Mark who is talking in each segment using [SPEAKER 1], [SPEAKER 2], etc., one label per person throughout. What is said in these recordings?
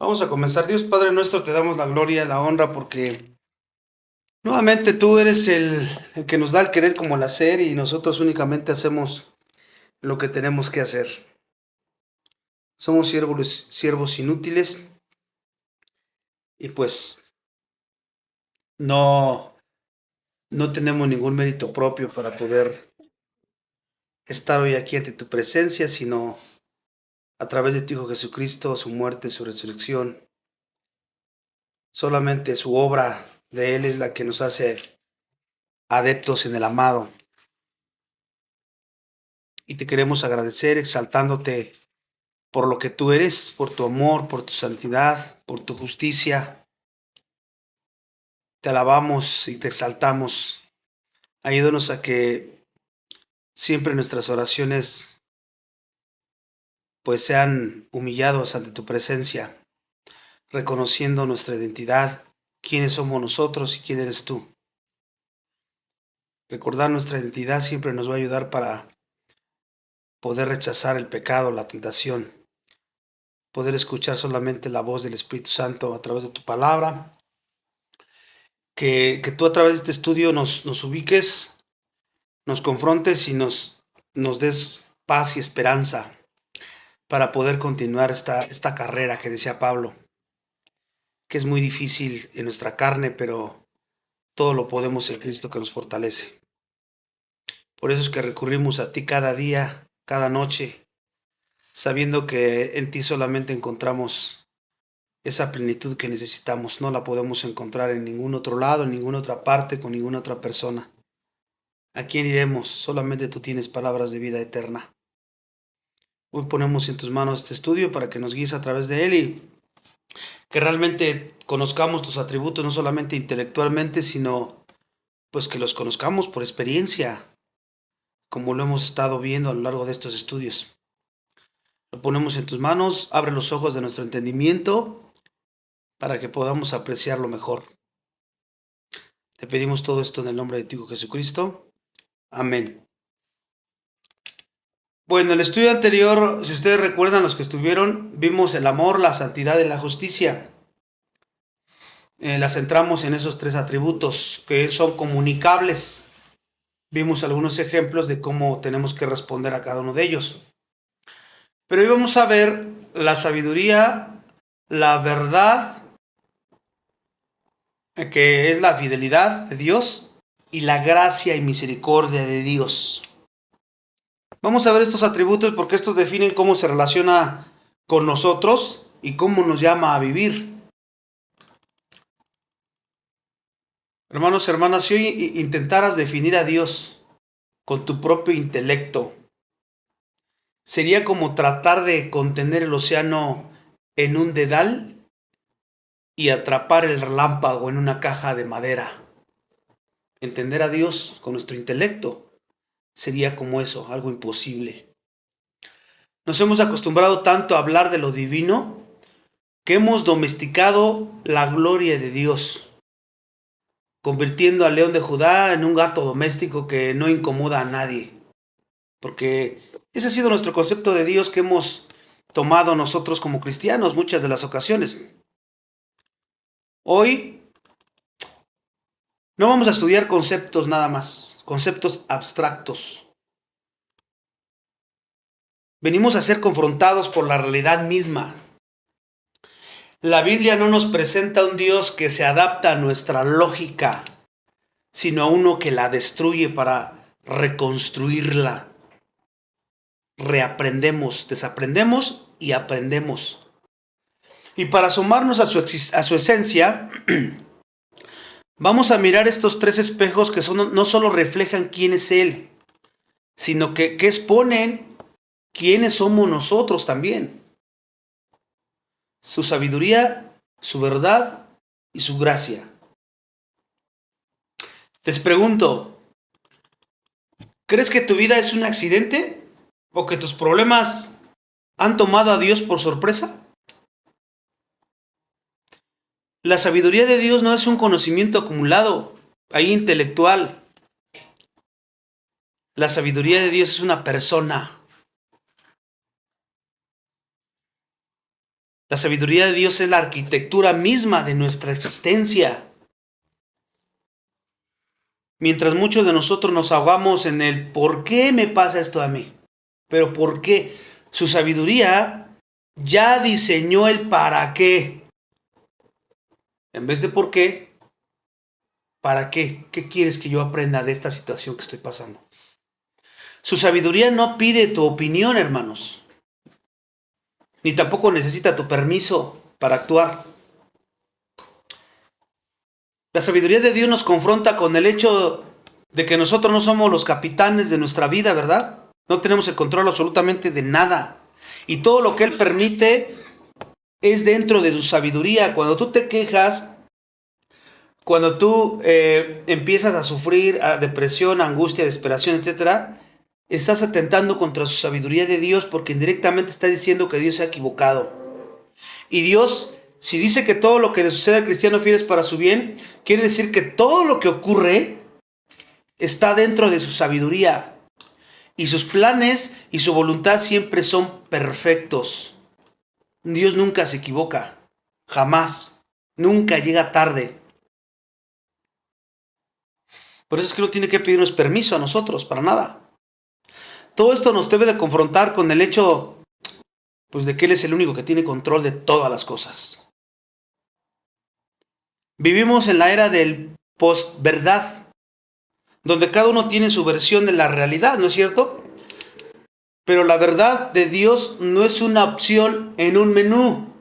[SPEAKER 1] Vamos a comenzar. Dios Padre nuestro, te damos la gloria, la honra, porque nuevamente tú eres el que nos da el querer como el hacer y nosotros únicamente hacemos lo que tenemos que hacer. Somos siervos inútiles y pues no, no tenemos ningún mérito propio para poder estar hoy aquí ante tu presencia, sino a través de tu Hijo Jesucristo, su muerte, su resurrección. Solamente su obra de Él es la que nos hace adeptos en el amado. Y te queremos agradecer exaltándote por lo que tú eres, por tu amor, por tu santidad, por tu justicia. Te alabamos y te exaltamos. Ayúdanos a que siempre nuestras oraciones pues sean humillados ante tu presencia, reconociendo nuestra identidad, quiénes somos nosotros y quién eres tú. Recordar nuestra identidad siempre nos va a ayudar para poder rechazar el pecado, la tentación, poder escuchar solamente la voz del Espíritu Santo a través de tu palabra. Que tú a través de este estudio nos ubiques, nos confrontes y nos des paz y esperanza para poder continuar esta carrera que decía Pablo, que es muy difícil en nuestra carne, pero todo lo podemos en Cristo que nos fortalece. Por eso es que recurrimos a ti cada día, cada noche, sabiendo que en ti solamente encontramos esa plenitud que necesitamos. No la podemos encontrar en ningún otro lado, en ninguna otra parte, con ninguna otra persona. ¿A quién iremos? Solamente tú tienes palabras de vida eterna. Hoy ponemos en tus manos este estudio para que nos guíes a través de él y que realmente conozcamos tus atributos, no solamente intelectualmente, sino pues que los conozcamos por experiencia, como lo hemos estado viendo a lo largo de estos estudios. Lo ponemos en tus manos, abre los ojos de nuestro entendimiento para que podamos apreciarlo mejor. Te pedimos todo esto en el nombre de tu Hijo Jesucristo. Amén. Bueno, el estudio anterior, si ustedes recuerdan, los que estuvieron, vimos el amor, la santidad y la justicia. La centramos en esos tres atributos que son comunicables. Vimos algunos ejemplos de cómo tenemos que responder a cada uno de ellos. Pero hoy vamos a ver la sabiduría, la verdad, que es la fidelidad de Dios, y la gracia y misericordia de Dios. Vamos a ver estos atributos porque estos definen cómo se relaciona con nosotros y cómo nos llama a vivir. Hermanos, hermanas, si hoy intentaras definir a Dios con tu propio intelecto, sería como tratar de contener el océano en un dedal y atrapar el relámpago en una caja de madera. Entender a Dios con nuestro intelecto sería como eso, algo imposible. Nos hemos acostumbrado tanto a hablar de lo divino que hemos domesticado la gloria de Dios, convirtiendo al león de Judá en un gato doméstico que no incomoda a nadie. Porque ese ha sido nuestro concepto de Dios que hemos tomado nosotros como cristianos muchas de las ocasiones. Hoy no vamos a estudiar conceptos nada más, conceptos abstractos. Venimos a ser confrontados por la realidad misma. La Biblia no nos presenta un Dios que se adapta a nuestra lógica, sino a uno que la destruye para reconstruirla. Reaprendemos, desaprendemos y aprendemos. Y para asomarnos a su esencia, vamos a mirar estos tres espejos que no solo reflejan quién es Él, sino que exponen quiénes somos nosotros también. Su sabiduría, su verdad y su gracia. Les pregunto, ¿crees que tu vida es un accidente? ¿O que tus problemas han tomado a Dios por sorpresa? La sabiduría de Dios no es un conocimiento acumulado, ahí intelectual. La sabiduría de Dios es una persona. La sabiduría de Dios es la arquitectura misma de nuestra existencia. Mientras muchos de nosotros nos ahogamos en el ¿por qué me pasa esto a mí? Pero ¿por qué? Su sabiduría ya diseñó el para qué. En vez de por qué, ¿para qué? ¿Qué quieres que yo aprenda de esta situación que estoy pasando? Su sabiduría no pide tu opinión, hermanos, ni tampoco necesita tu permiso para actuar. La sabiduría de Dios nos confronta con el hecho de que nosotros no somos los capitanes de nuestra vida, ¿verdad? No tenemos el control absolutamente de nada. Y todo lo que Él permite es dentro de su sabiduría. Cuando tú te quejas, cuando tú empiezas a sufrir depresión, angustia, desesperación, etc., estás atentando contra su sabiduría de Dios porque indirectamente está diciendo que Dios se ha equivocado. Y Dios, si dice que todo lo que le sucede al cristiano fiel es para su bien, quiere decir que todo lo que ocurre está dentro de su sabiduría. Y sus planes y su voluntad siempre son perfectos. Dios nunca se equivoca, jamás, nunca llega tarde. Por eso es que no tiene que pedirnos permiso a nosotros, para nada. Todo esto nos debe de confrontar con el hecho, pues, de que Él es el único que tiene control de todas las cosas. Vivimos en la era del postverdad, donde cada uno tiene su versión de la realidad, ¿no es cierto? Pero la verdad de Dios no es una opción en un menú.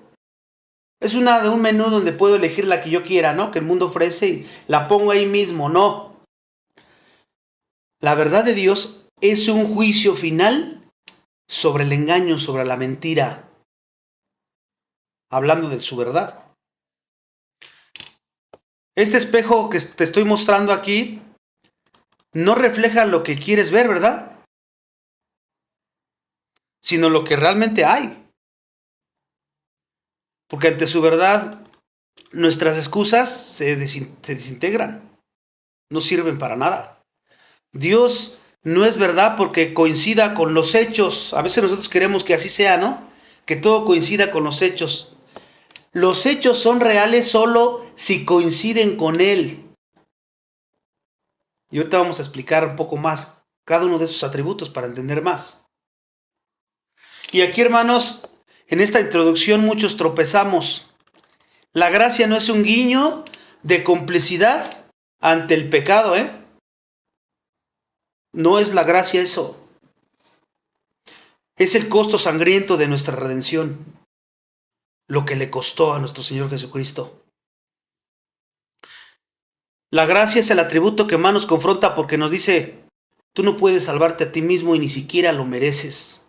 [SPEAKER 1] Es una de un menú donde puedo elegir la que yo quiera, ¿no? Que el mundo ofrece y la pongo ahí mismo, no. La verdad de Dios es un juicio final sobre el engaño, sobre la mentira. Hablando de su verdad. Este espejo que te estoy mostrando aquí no refleja lo que quieres ver, ¿verdad? Sino lo que realmente hay. Porque ante su verdad, nuestras excusas se desintegran. No sirven para nada. Dios no es verdad porque coincida con los hechos. A veces nosotros queremos que así sea, ¿no? Que todo coincida con los hechos. Los hechos son reales solo si coinciden con Él. Y ahorita vamos a explicar un poco más cada uno de esos atributos para entender más. Y aquí, hermanos, en esta introducción muchos tropezamos. La gracia no es un guiño de complicidad ante el pecado, ¿eh? No es la gracia eso. Es el costo sangriento de nuestra redención. Lo que le costó a nuestro Señor Jesucristo. La gracia es el atributo que más nos confronta porque nos dice, tú no puedes salvarte a ti mismo y ni siquiera lo mereces.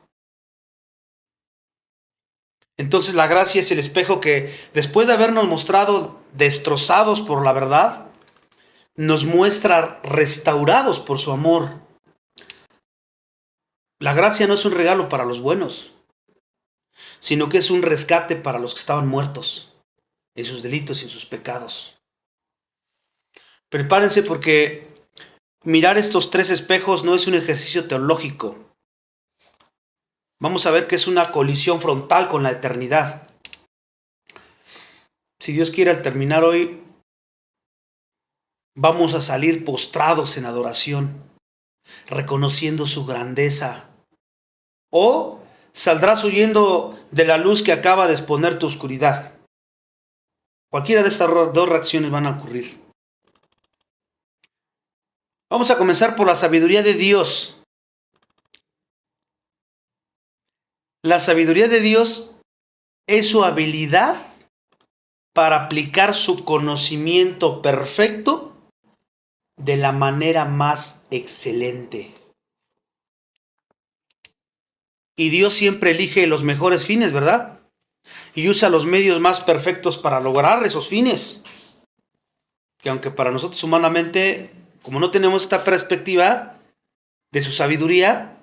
[SPEAKER 1] Entonces la gracia es el espejo que, después de habernos mostrado destrozados por la verdad, nos muestra restaurados por su amor. La gracia no es un regalo para los buenos, sino que es un rescate para los que estaban muertos en sus delitos y en sus pecados. Prepárense porque mirar estos tres espejos no es un ejercicio teológico. Vamos a ver que es una colisión frontal con la eternidad. Si Dios quiere, al terminar hoy, vamos a salir postrados en adoración, reconociendo su grandeza. O saldrás huyendo de la luz que acaba de exponer tu oscuridad. Cualquiera de estas dos reacciones van a ocurrir. Vamos a comenzar por la sabiduría de Dios. La sabiduría de Dios es su habilidad para aplicar su conocimiento perfecto de la manera más excelente. Y Dios siempre elige los mejores fines, ¿verdad? Y usa los medios más perfectos para lograr esos fines. Que aunque para nosotros humanamente, como no tenemos esta perspectiva de su sabiduría,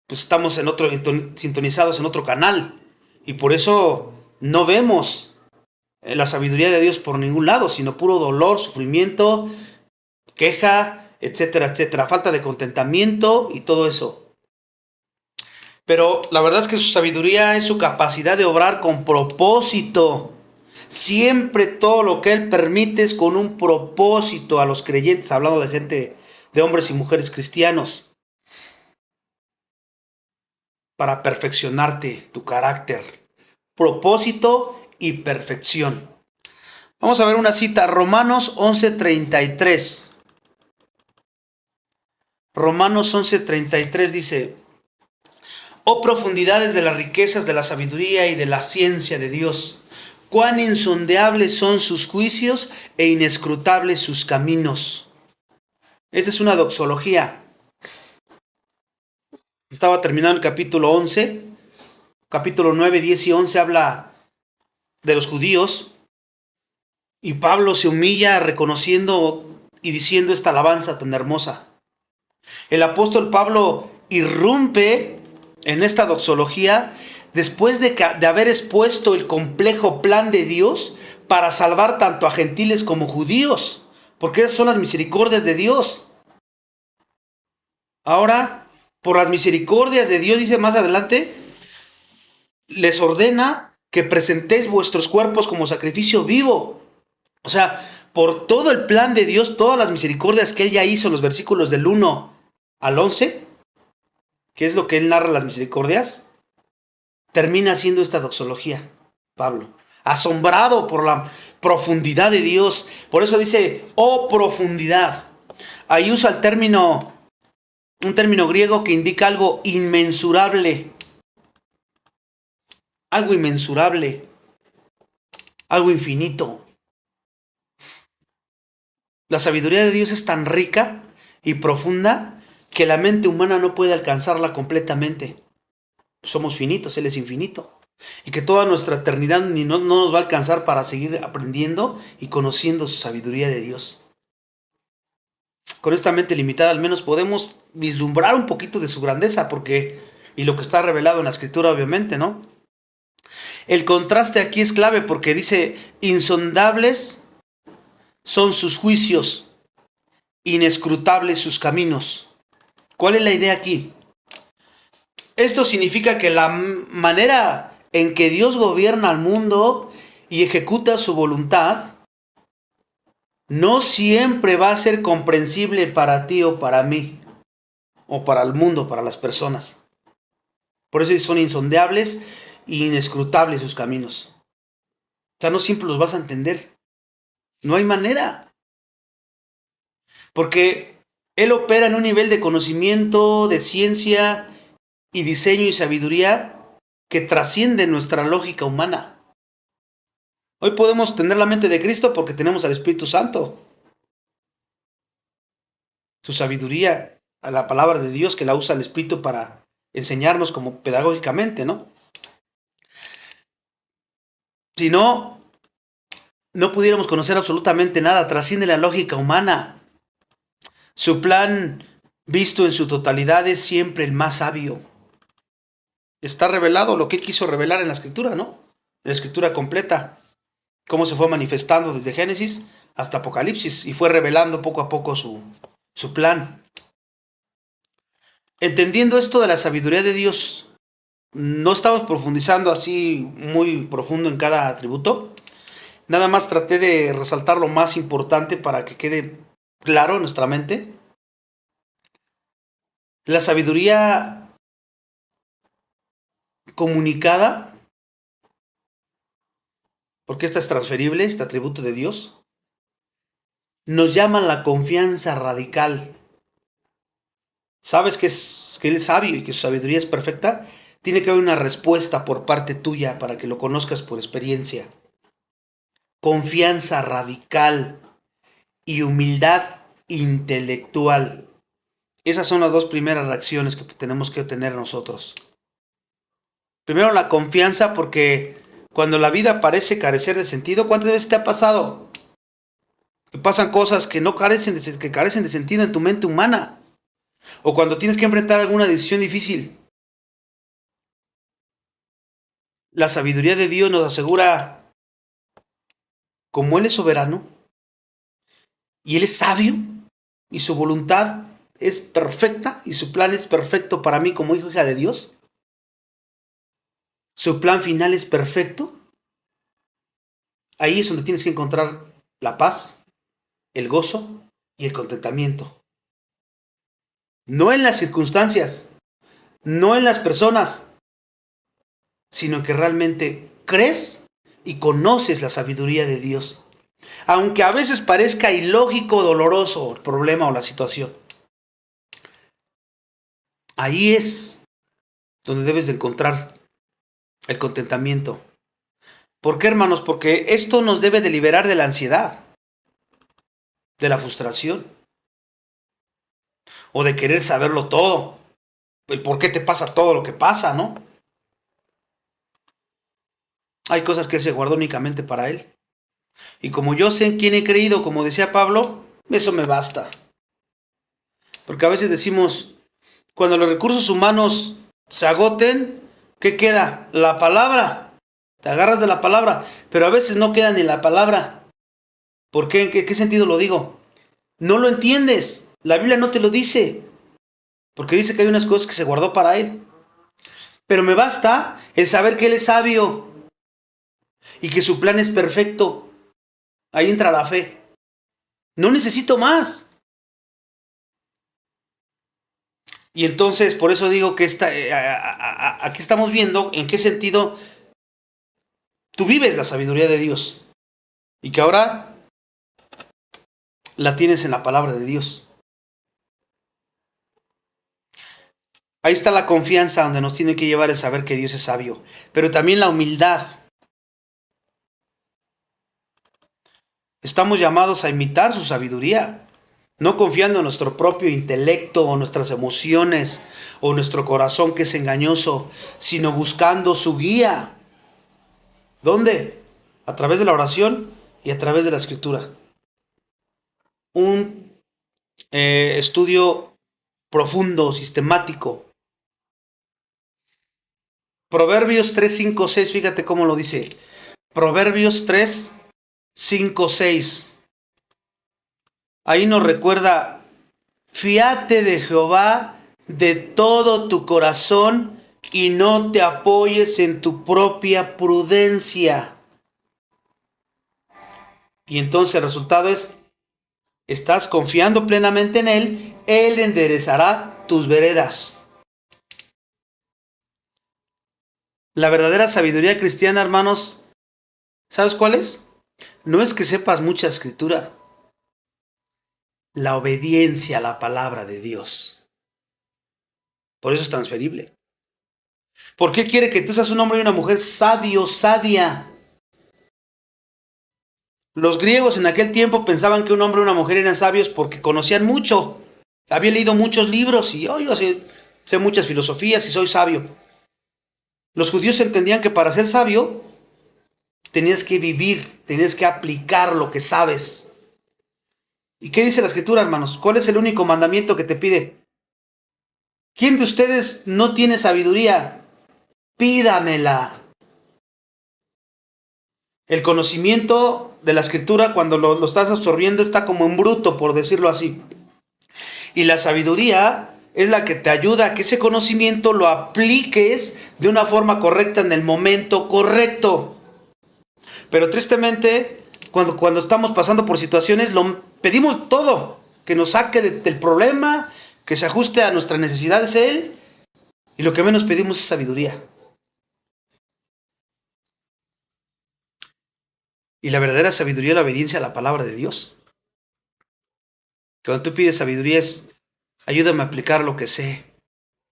[SPEAKER 1] pues estamos sintonizados en otro canal. Y por eso no vemos la sabiduría de Dios por ningún lado, sino puro dolor, sufrimiento, queja, etcétera, etcétera. Falta de contentamiento y todo eso. Pero la verdad es que su sabiduría es su capacidad de obrar con propósito. Siempre todo lo que Él permite es con un propósito a los creyentes, hablando de gente, de hombres y mujeres cristianos, para perfeccionarte tu carácter. Propósito y perfección. Vamos a ver una cita, Romanos 11:33. Romanos 11:33 dice: oh profundidades de las riquezas de la sabiduría y de la ciencia de Dios, cuán insondeables son sus juicios e inescrutables sus caminos. Esta es una doxología. Estaba terminando el capítulo 11, capítulo 9, 10 y 11 habla de los judíos, y Pablo se humilla reconociendo y diciendo esta alabanza tan hermosa. El apóstol Pablo irrumpe en esta doxología después de haber expuesto el complejo plan de Dios para salvar tanto a gentiles como judíos, porque esas son las misericordias de Dios. Ahora, por las misericordias de Dios, dice más adelante, les ordena que presentéis vuestros cuerpos como sacrificio vivo. O sea, por todo el plan de Dios, todas las misericordias que Él ya hizo en los versículos del 1 al 11, que es lo que Él narra las misericordias, termina haciendo esta doxología, Pablo, asombrado por la profundidad de Dios. Por eso dice, oh profundidad. Ahí usa un término griego que indica algo inmensurable. Algo inmensurable. Algo infinito. La sabiduría de Dios es tan rica y profunda que la mente humana no puede alcanzarla completamente. Somos finitos, Él es infinito. Y que toda nuestra eternidad no nos va a alcanzar para seguir aprendiendo y conociendo su sabiduría de Dios. Con esta mente limitada al menos podemos vislumbrar un poquito de su grandeza, y lo que está revelado en la Escritura obviamente, ¿no? El contraste aquí es clave porque dice, insondables son sus juicios, inescrutables sus caminos. ¿Cuál es la idea aquí? Esto significa que la manera en que Dios gobierna al mundo y ejecuta su voluntad no siempre va a ser comprensible para ti o para mí, o para el mundo, para las personas. Por eso son insondeables e inescrutables sus caminos. O sea, no siempre los vas a entender. No hay manera. Porque Él opera en un nivel de conocimiento, de ciencia y diseño y sabiduría que trasciende nuestra lógica humana. Hoy podemos tener la mente de Cristo porque tenemos al Espíritu Santo. Su sabiduría, a la palabra de Dios que la usa el Espíritu para enseñarnos como pedagógicamente, ¿no? Si no, no pudiéramos conocer absolutamente nada, trasciende la lógica humana. Su plan, visto en su totalidad, es siempre el más sabio. Está revelado lo que Él quiso revelar en la Escritura, ¿no? La Escritura completa. Cómo se fue manifestando desde Génesis hasta Apocalipsis y fue revelando poco a poco su plan. Entendiendo esto de la sabiduría de Dios, no estamos profundizando así muy profundo en cada atributo. Nada más traté de resaltar lo más importante para que quede claro en nuestra mente. La sabiduría comunicada, porque esta es transferible, este atributo de Dios, nos llama la confianza radical. ¿Sabes que Él es sabio y que su sabiduría es perfecta? Tiene que haber una respuesta por parte tuya para que lo conozcas por experiencia. Confianza radical y humildad intelectual. Esas son las dos primeras reacciones que tenemos que tener nosotros. Primero, la confianza, porque cuando la vida parece carecer de sentido, ¿cuántas veces te ha pasado? Que pasan cosas que carecen de sentido en tu mente humana. O cuando tienes que enfrentar alguna decisión difícil. La sabiduría de Dios nos asegura, como Él es soberano, y Él es sabio, y su voluntad es perfecta, y su plan es perfecto para mí como hijo e hija de Dios, su plan final es perfecto, ahí es donde tienes que encontrar la paz, el gozo y el contentamiento. No en las circunstancias, no en las personas, sino que realmente crees y conoces la sabiduría de Dios. Aunque a veces parezca ilógico, doloroso el problema o la situación. Ahí es donde debes de encontrar el contentamiento. ¿Por qué, hermanos? Porque esto nos debe de liberar de la ansiedad, de la frustración, o de querer saberlo todo. El por qué te pasa todo lo que pasa, ¿no? Hay cosas que Él se guardó únicamente para Él. Y como yo sé en quién he creído, como decía Pablo, eso me basta. Porque a veces decimos, cuando los recursos humanos se agoten, ¿qué queda? La palabra. Te agarras de la palabra, pero a veces no queda ni la palabra. ¿Por qué? ¿En qué sentido lo digo? No lo entiendes. La Biblia no te lo dice. Porque dice que hay unas cosas que se guardó para Él. Pero me basta el saber que Él es sabio y que su plan es perfecto. Ahí entra la fe. No necesito más. Y entonces, por eso digo que aquí estamos viendo en qué sentido tú vives la sabiduría de Dios. Y que ahora la tienes en la palabra de Dios. Ahí está la confianza donde nos tiene que llevar el saber que Dios es sabio. Pero también la humildad. Estamos llamados a imitar su sabiduría. No confiando en nuestro propio intelecto o nuestras emociones o nuestro corazón que es engañoso, sino buscando su guía. ¿Dónde? A través de la oración y a través de la escritura. Un estudio profundo, sistemático. Proverbios 3, 5, 6, fíjate cómo lo dice. Proverbios 3, 5, 6. Ahí nos recuerda, fíate de Jehová de todo tu corazón y no te apoyes en tu propia prudencia. Y entonces el resultado es, estás confiando plenamente en Él, Él enderezará tus veredas. La verdadera sabiduría cristiana, hermanos, ¿sabes cuál es? No es que sepas mucha escritura, la obediencia a la palabra de Dios. Por eso es transferible. Porque Él quiere que tú seas un hombre y una mujer sabio, sabia. Los griegos en aquel tiempo pensaban que un hombre y una mujer eran sabios porque conocían mucho. Había leído muchos libros y yo sé muchas filosofías y soy sabio. Los judíos entendían que para ser sabio tenías que vivir, tenías que aplicar lo que sabes. ¿Y qué dice la Escritura, hermanos? ¿Cuál es el único mandamiento que te pide? ¿Quién de ustedes no tiene sabiduría? Pídamela. El conocimiento de la Escritura, cuando lo estás absorbiendo, está como en bruto, por decirlo así. Y la sabiduría es la que te ayuda a que ese conocimiento lo apliques de una forma correcta en el momento correcto. Pero tristemente, cuando estamos pasando por situaciones, lo pedimos todo, que nos saque del problema, que se ajuste a nuestras necesidades Él, y lo que menos pedimos es sabiduría. Y la verdadera sabiduría es la obediencia a la palabra de Dios. Cuando tú pides sabiduría es, ayúdame a aplicar lo que sé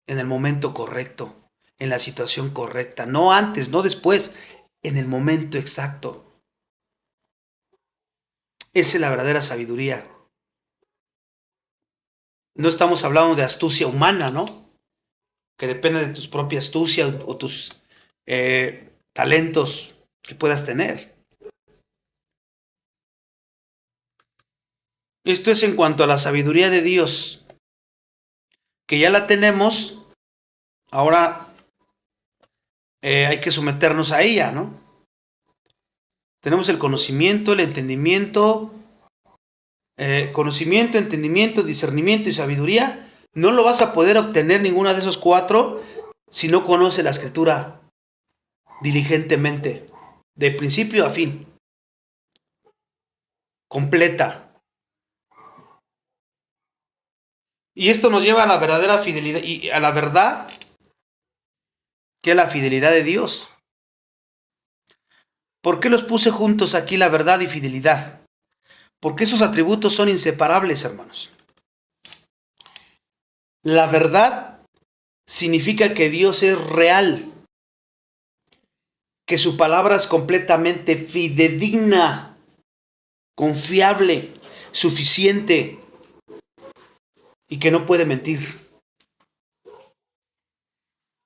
[SPEAKER 1] en el momento correcto, en la situación correcta, no antes, no después, en el momento exacto. Esa es la verdadera sabiduría. No estamos hablando de astucia humana, ¿no? Que depende de tus propia astucia o tus talentos que puedas tener. Esto es en cuanto a la sabiduría de Dios, que ya la tenemos, ahora hay que someternos a ella, ¿no? Tenemos el conocimiento, el entendimiento, conocimiento, entendimiento, discernimiento y sabiduría. No lo vas a poder obtener ninguna de esos cuatro si no conoces la Escritura. diligentemente, de principio a fin, completa. Y esto nos lleva a la verdadera fidelidad y a la verdad, que es la fidelidad de Dios. ¿Por qué los puse juntos aquí, la verdad y fidelidad? Porque esos atributos son inseparables, hermanos. La verdad significa que Dios es real, que su palabra es completamente fidedigna, confiable, suficiente y que no puede mentir.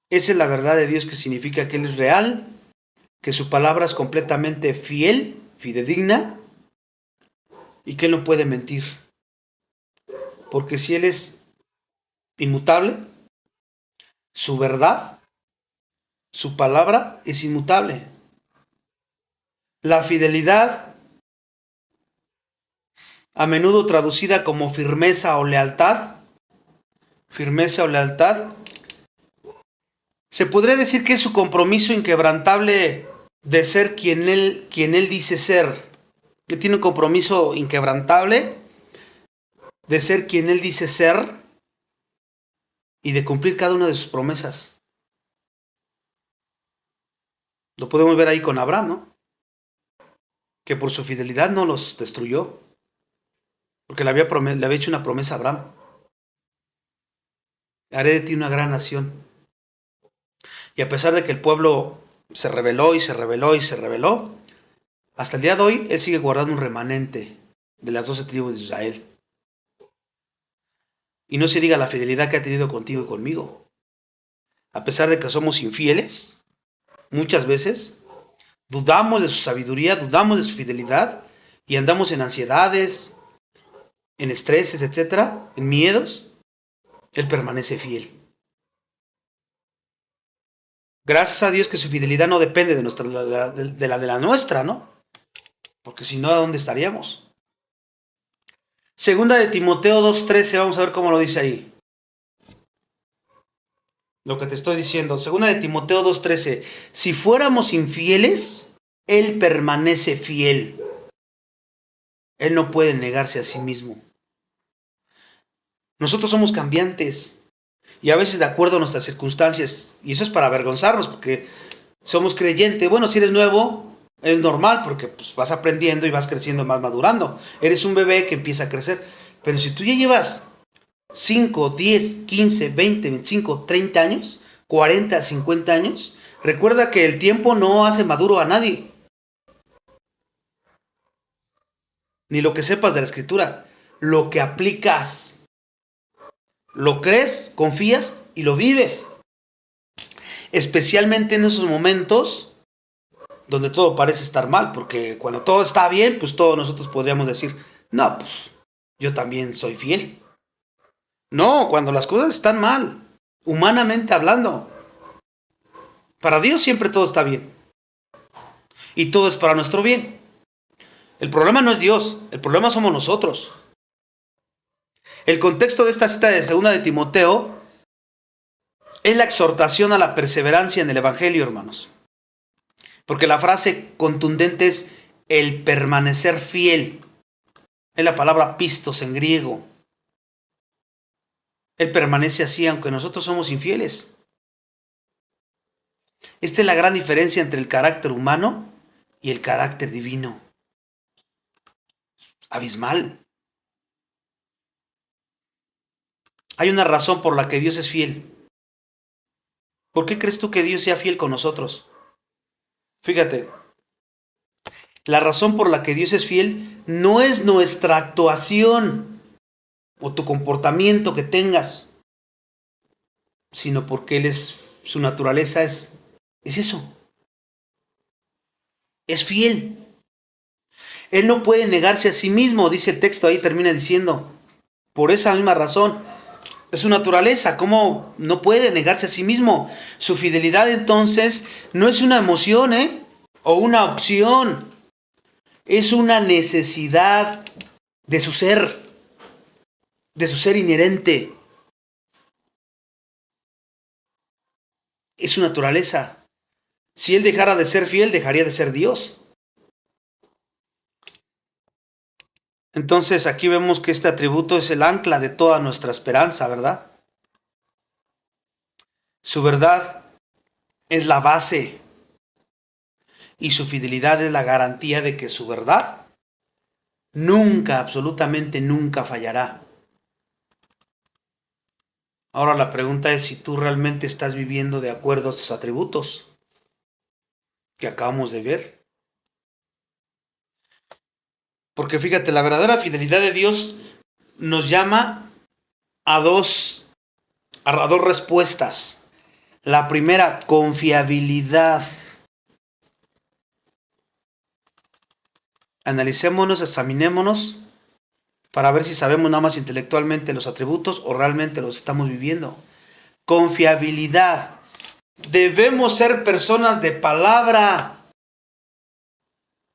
[SPEAKER 1] Esa es la verdad de Dios, que significa que Él es real, que su palabra es completamente fiel, fidedigna y que Él no puede mentir. Porque si Él es inmutable, su verdad, su palabra es inmutable. La fidelidad, a menudo traducida como firmeza o lealtad, se podría decir que es su compromiso inquebrantable de ser quien él dice ser. Que tiene un compromiso inquebrantable de ser quien Él dice ser y de cumplir cada una de sus promesas. Lo podemos ver ahí con Abraham, ¿no? Que por su fidelidad no los destruyó, porque le había hecho una promesa a Abraham. Haré de ti una gran nación. Y a pesar de que el pueblo se rebeló y se rebeló y se rebeló, hasta el día de hoy Él sigue guardando un remanente de las 12 tribus de Israel. Y no se diga la fidelidad que ha tenido contigo y conmigo. A pesar de que somos infieles, muchas veces dudamos de su sabiduría, dudamos de su fidelidad y andamos en ansiedades, en estreses, etcétera, en miedos. Él permanece fiel. Gracias a Dios que su fidelidad no depende de la nuestra, ¿no? Porque si no, ¿a dónde estaríamos? Segunda de Timoteo 2:13, vamos a ver cómo lo dice ahí. Lo que te estoy diciendo. Segunda de Timoteo 2:13. Si fuéramos infieles, Él permanece fiel. Él no puede negarse a sí mismo. Nosotros somos cambiantes y a veces de acuerdo a nuestras circunstancias. Y eso es para avergonzarnos porque somos creyentes. Bueno, si eres nuevo, es normal porque pues, vas aprendiendo y vas creciendo, más madurando. Eres un bebé que empieza a crecer. Pero si tú ya llevas 5, 10, 15, 20, 25, 30 años, 40, 50 años, recuerda que el tiempo no hace maduro a nadie. Ni lo que sepas de la escritura, lo que aplicas. Lo crees, confías y lo vives. Especialmente en esos momentos donde todo parece estar mal, porque cuando todo está bien, pues todos nosotros podríamos decir, no, pues yo también soy fiel. No, cuando las cosas están mal, humanamente hablando, para Dios siempre todo está bien. Y todo es para nuestro bien. El problema no es Dios, el problema somos nosotros. El contexto de esta cita de segunda de Timoteo es la exhortación a la perseverancia en el Evangelio, hermanos. Porque la frase contundente es el permanecer fiel. Es la palabra pistos en griego. Él permanece así aunque nosotros somos infieles. Esta es la gran diferencia entre el carácter humano y el carácter divino. Abismal. Hay una razón por la que Dios es fiel. ¿Por qué crees tú que Dios sea fiel con nosotros? Fíjate, la razón por la que Dios es fiel no es nuestra actuación o tu comportamiento que tengas, sino porque Él es, su naturaleza es eso. Es fiel. Él no puede negarse a sí mismo, dice el texto ahí, termina diciendo. Por esa misma razón, es su naturaleza, ¿cómo no puede negarse a sí mismo? Su fidelidad entonces no es una emoción, o una opción, es una necesidad de su ser inherente. Es su naturaleza. Si Él dejara de ser fiel, dejaría de ser Dios. Entonces aquí vemos que este atributo es el ancla de toda nuestra esperanza, ¿verdad? Su verdad es la base y su fidelidad es la garantía de que su verdad nunca, absolutamente nunca fallará. Ahora la pregunta es si tú realmente estás viviendo de acuerdo a estos atributos que acabamos de ver. Porque fíjate, la verdadera fidelidad de Dios nos llama a dos respuestas. La primera, confiabilidad. Analicémonos, examinémonos para ver si sabemos nada más intelectualmente los atributos o realmente los estamos viviendo. Confiabilidad. Debemos ser personas de palabra.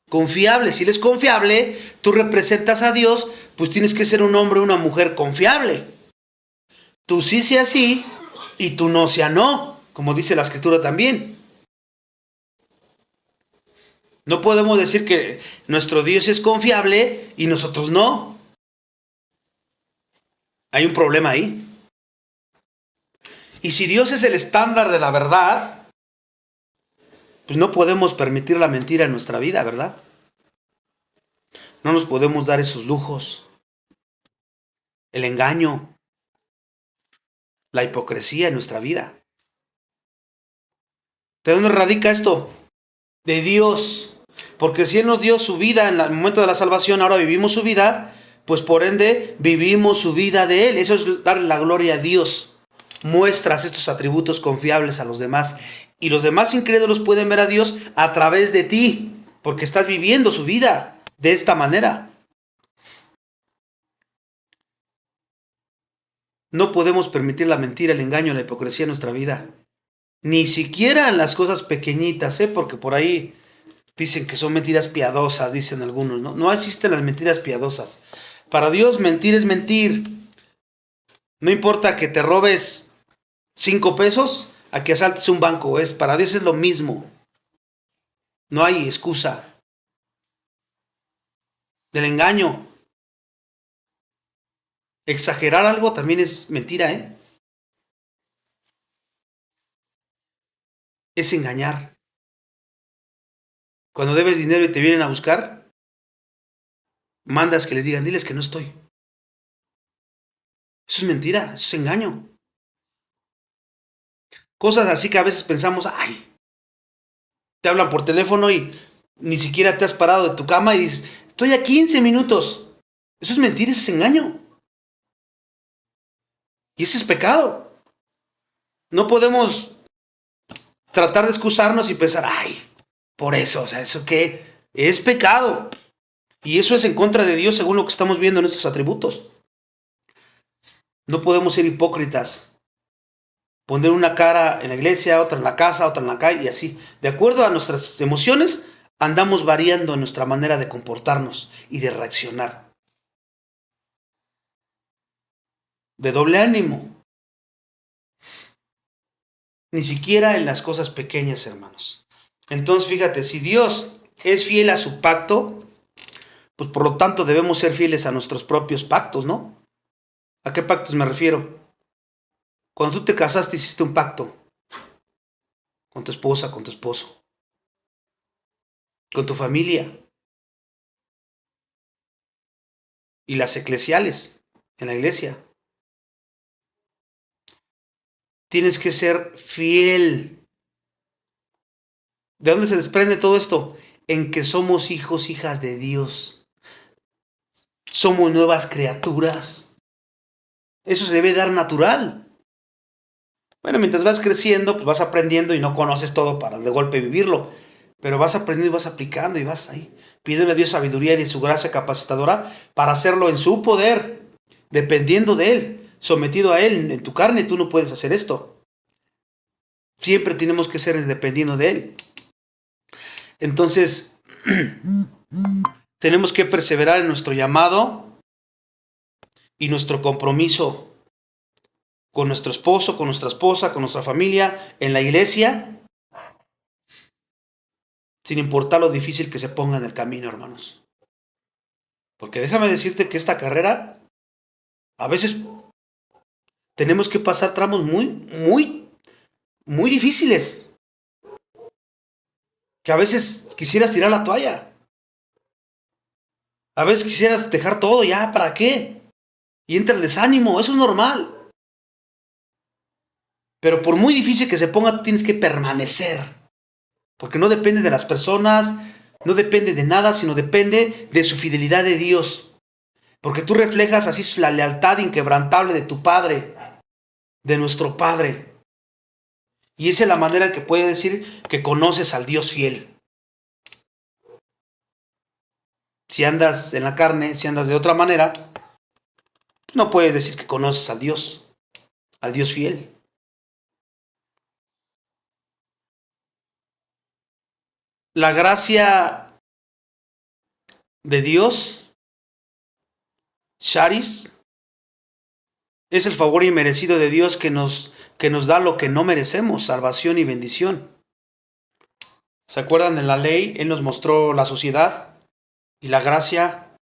[SPEAKER 1] Confiable. Si Él es confiable, tú representas a Dios, pues tienes que ser un hombre o una mujer confiable. Tú sí sea sí y tú no sea no, como dice la Escritura también. No podemos decir que nuestro Dios es confiable y nosotros no. Hay un problema ahí. Y si Dios es el estándar de la verdad, pues no podemos permitir la mentira en nuestra vida, ¿verdad? No nos podemos dar esos lujos. El engaño, la hipocresía en nuestra vida. ¿De dónde radica esto? De Dios. Porque si Él nos dio su vida en el momento de la salvación, ahora vivimos su vida, pues por ende vivimos su vida de Él. Eso es darle la gloria a Dios. Muestras estos atributos confiables a los demás. Y los demás incrédulos pueden ver a Dios a través de ti, porque estás viviendo su vida de esta manera. No podemos permitir la mentira, el engaño, la hipocresía en nuestra vida. Ni siquiera en las cosas pequeñitas, porque por ahí dicen que son mentiras piadosas, dicen algunos, ¿no? No existen las mentiras piadosas. Para Dios mentir es mentir. No importa que te robes 5 pesos a que asaltes un banco. Para Dios es lo mismo. No hay excusa. Del engaño. Exagerar algo también es mentira, Es engañar. Cuando debes dinero y te vienen a buscar, mandas que les digan, diles que no estoy. Eso es mentira, eso es engaño. Cosas así que a veces pensamos, ay, te hablan por teléfono y ni siquiera te has parado de tu cama y dices, estoy a 15 minutos. Eso es mentira, eso es engaño. Y ese es pecado. No podemos tratar de excusarnos y pensar, ay, por eso, ¿eso qué? Es pecado. Y eso es en contra de Dios según lo que estamos viendo en estos atributos. No podemos ser hipócritas. Poner una cara en la iglesia, otra en la casa, otra en la calle y así. De acuerdo a nuestras emociones, andamos variando en nuestra manera de comportarnos y de reaccionar. De doble ánimo. Ni siquiera en las cosas pequeñas, hermanos. Entonces, fíjate, si Dios es fiel a su pacto, pues por lo tanto debemos ser fieles a nuestros propios pactos, ¿no? ¿A qué pactos me refiero? Cuando tú te casaste, hiciste un pacto con tu esposa, con tu esposo, con tu familia y las eclesiales en la iglesia. Tienes que ser fiel. ¿De dónde se desprende todo esto? En que somos hijos, hijas de Dios. Somos nuevas criaturas. Eso se debe dar natural. Bueno, mientras vas creciendo, pues vas aprendiendo y no conoces todo para de golpe vivirlo. Pero vas aprendiendo y vas aplicando y vas ahí. Pídele a Dios sabiduría y de su gracia capacitadora para hacerlo en su poder, dependiendo de Él, sometido a Él. En tu carne tú no puedes hacer esto. Siempre tenemos que ser dependiendo de Él. Entonces, tenemos que perseverar en nuestro llamado y nuestro compromiso con nuestro esposo, con nuestra esposa, con nuestra familia, en la iglesia. sin importar lo difícil que se ponga en el camino, hermanos. Porque déjame decirte que esta carrera, a veces tenemos que pasar tramos muy difíciles, que a veces quisieras tirar la toalla, a veces quisieras dejar todo ya, ¿para qué? Y entra el desánimo, eso es normal. Pero por muy difícil que se ponga, tú tienes que permanecer. Porque no depende de las personas, no depende de nada, sino depende de su fidelidad de Dios. Porque tú reflejas así la lealtad inquebrantable de tu Padre, de nuestro Padre. Y esa es la manera en que puede decir que conoces al Dios fiel. Si andas en la carne, si andas de otra manera, no puedes decir que conoces al Dios fiel. La gracia de Dios, charis, es el favor inmerecido de Dios que nos da lo que no merecemos, salvación y bendición. ¿Se acuerdan de la ley? Él nos mostró la sociedad y la gracia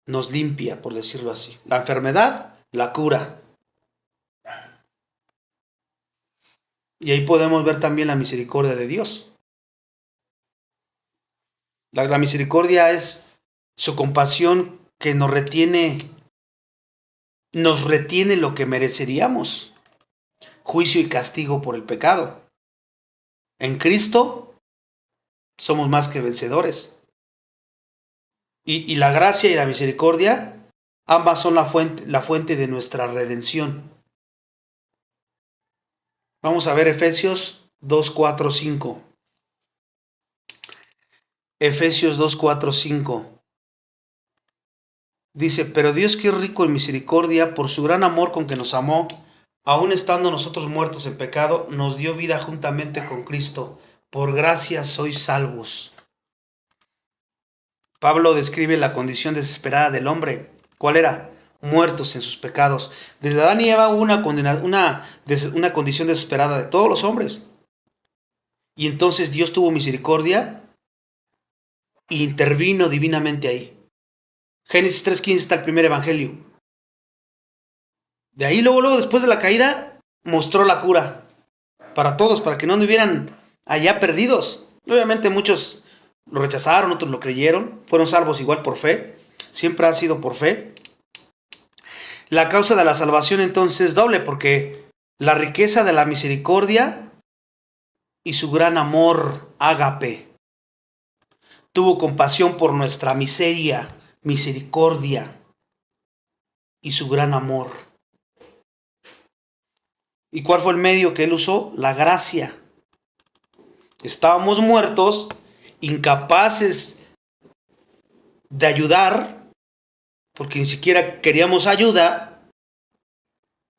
[SPEAKER 1] nos limpia, por decirlo así. La enfermedad la cura. Y ahí podemos ver también la misericordia de Dios. La misericordia es su compasión que nos retiene lo que mereceríamos. Juicio y castigo por el pecado. En Cristo somos más que vencedores. Y la gracia y la misericordia, ambas son la fuente de nuestra redención. Vamos a ver Efesios 2, 4, 5. Efesios 2, 4, 5. Dice, pero Dios, que es rico en misericordia, por su gran amor con que nos amó, aun estando nosotros muertos en pecado, nos dio vida juntamente con Cristo. Por gracia sois salvos. Pablo describe la condición desesperada del hombre. ¿Cuál era? Muertos en sus pecados. Desde Adán y Eva hubo una condición desesperada de todos los hombres. Y entonces Dios tuvo misericordia e intervino divinamente ahí. Génesis 3:15 está el primer evangelio. De ahí luego después de la caída, mostró la cura para todos, para que no anduvieran allá perdidos. Obviamente muchos lo rechazaron, otros lo creyeron, fueron salvos igual por fe, siempre ha sido por fe. La causa de la salvación entonces es doble, porque la riqueza de la misericordia y su gran amor ágape. Tuvo compasión por nuestra miseria, misericordia y su gran amor. ¿Y cuál fue el medio que él usó? La gracia. Estábamos muertos, incapaces de ayudar, porque ni siquiera queríamos ayuda,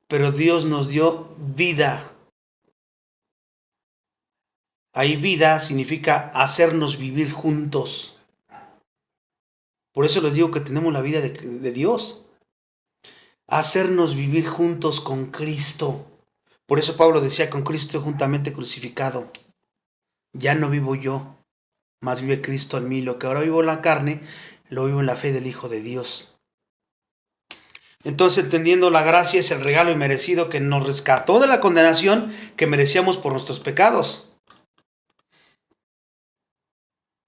[SPEAKER 1] pero Dios nos dio vida. Ahí vida significa hacernos vivir juntos. Por eso les digo que tenemos la vida de Dios. Hacernos vivir juntos con Cristo. Por eso Pablo decía, con Cristo juntamente crucificado. Ya no vivo yo, mas vive Cristo en mí. Lo que ahora vivo en la carne, lo vivo en la fe del Hijo de Dios. Entonces, entendiendo la gracia, es el regalo inmerecido que nos rescató de la condenación que merecíamos por nuestros pecados.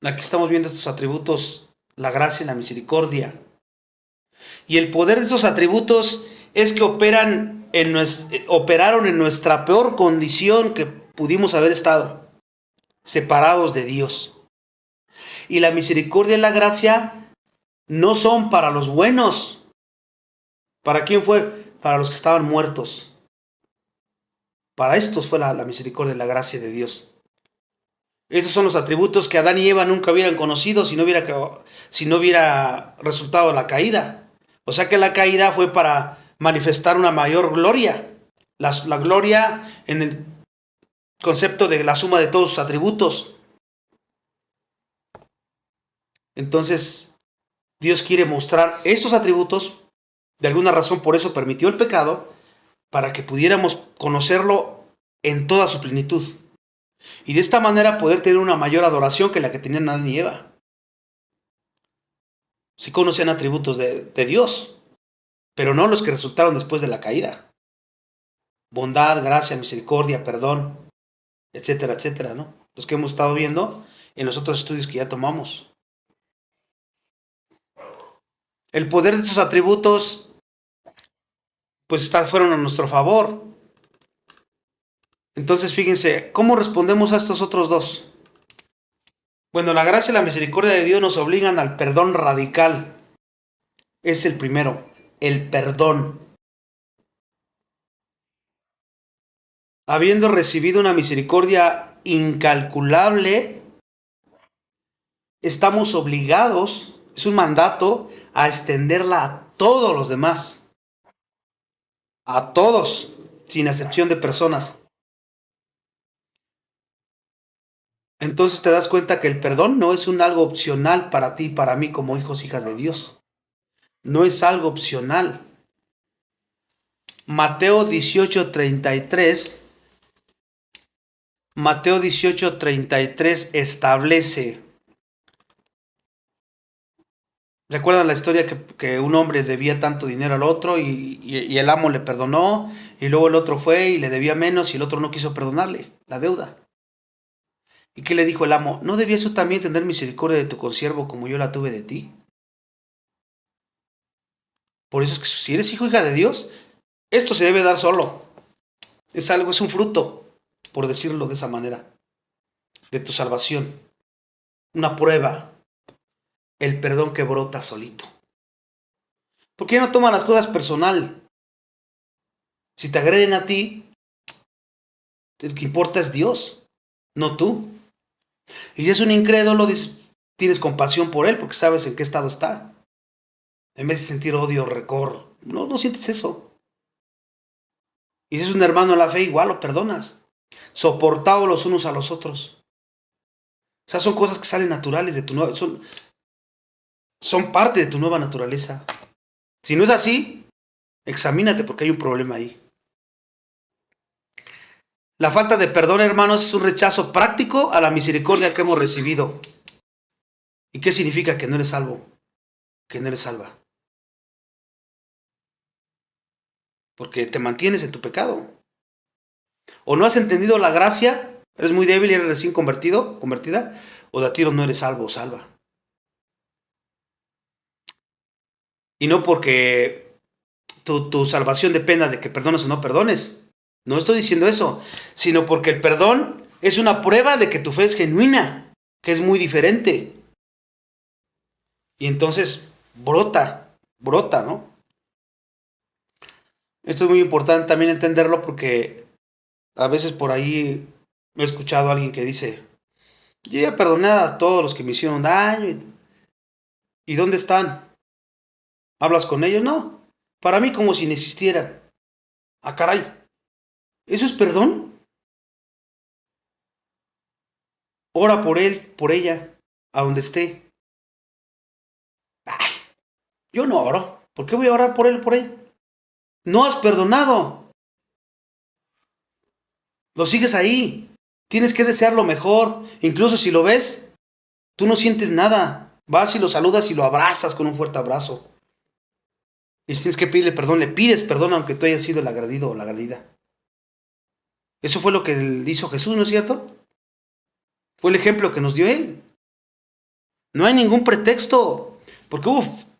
[SPEAKER 1] Aquí estamos viendo estos atributos, la gracia y la misericordia. Y el poder de estos atributos es que operaron en nuestra peor condición que pudimos haber estado, separados de Dios. Y la misericordia y la gracia no son para los buenos. ¿Para quién fue? Para los que estaban muertos. Para estos fue la misericordia y la gracia de Dios. Estos son los atributos que Adán y Eva nunca hubieran conocido si no hubiera resultado la caída. O sea que la caída fue para manifestar una mayor gloria. La gloria en el concepto de la suma de todos sus atributos. Entonces, Dios quiere mostrar estos atributos. De alguna razón, por eso permitió el pecado, para que pudiéramos conocerlo en toda su plenitud. Y de esta manera poder tener una mayor adoración que la que tenían Adán y Eva. Sí conocían atributos de Dios, pero no los que resultaron después de la caída. Bondad, gracia, misericordia, perdón, etcétera, etcétera, ¿no? Los que hemos estado viendo en los otros estudios que ya tomamos. El poder de esos atributos, pues fueron a nuestro favor. Entonces, fíjense, ¿cómo respondemos a estos otros dos? Bueno, la gracia y la misericordia de Dios nos obligan al perdón radical. Es el primero, el perdón. Habiendo recibido una misericordia incalculable, estamos obligados, es un mandato, a extenderla a todos los demás. A todos, sin excepción de personas. Entonces te das cuenta que el perdón no es algo opcional para ti y para mí como hijos, hijas de Dios. No es algo opcional. Mateo 18:33 establece. ¿Recuerdan la historia que un hombre debía tanto dinero al otro y el amo le perdonó y luego el otro fue y le debía menos y el otro no quiso perdonarle la deuda? ¿Y qué le dijo el amo? ¿No debías tú también tener misericordia de tu consiervo como yo la tuve de ti? Por eso es que si eres hijo, hija de Dios, esto se debe dar solo. Es algo, es un fruto, por decirlo de esa manera, de tu salvación. Una prueba, el perdón que brota solito. Porque ya no toman las cosas personal. Si te agreden a ti, el que importa es Dios, no tú. Y si es un incrédulo, tienes compasión por él porque sabes en qué estado está. En vez de sentir odio, rencor, no sientes eso. Y si es un hermano en la fe, igual lo perdonas. Soportados los unos a los otros. O sea, son cosas que salen naturales de tu nueva, son parte de tu nueva naturaleza. Si no es así, examínate porque hay un problema ahí. La falta de perdón, hermanos, es un rechazo práctico a la misericordia que hemos recibido. ¿Y qué significa que no eres salvo? Que no eres salva. Porque te mantienes en tu pecado. O no has entendido la gracia, eres muy débil y eres recién convertida, o de a tiro no eres salvo o salva. Y no porque tu salvación dependa de que perdones o no perdones. No estoy diciendo eso, sino porque el perdón es una prueba de que tu fe es genuina, que es muy diferente. Y entonces brota, ¿no? Esto es muy importante también entenderlo porque a veces por ahí he escuchado a alguien que dice, yo ya perdoné a todos los que me hicieron daño. ¿Y dónde están? ¿Hablas con ellos? No. Para mí como si no existieran. Ah, caray. ¿Eso es perdón? Ora por él, por ella, a donde esté. Ay, yo no oro. ¿Por qué voy a orar por él, por ella? No has perdonado. Lo sigues ahí. Tienes que desear lo mejor. Incluso si lo ves, tú no sientes nada. Vas y lo saludas y lo abrazas con un fuerte abrazo. Y si tienes que pedirle perdón, le pides perdón aunque tú hayas sido el agredido o la agredida. Eso fue lo que hizo Jesús, ¿no es cierto? Fue el ejemplo que nos dio él. No hay ningún pretexto. Porque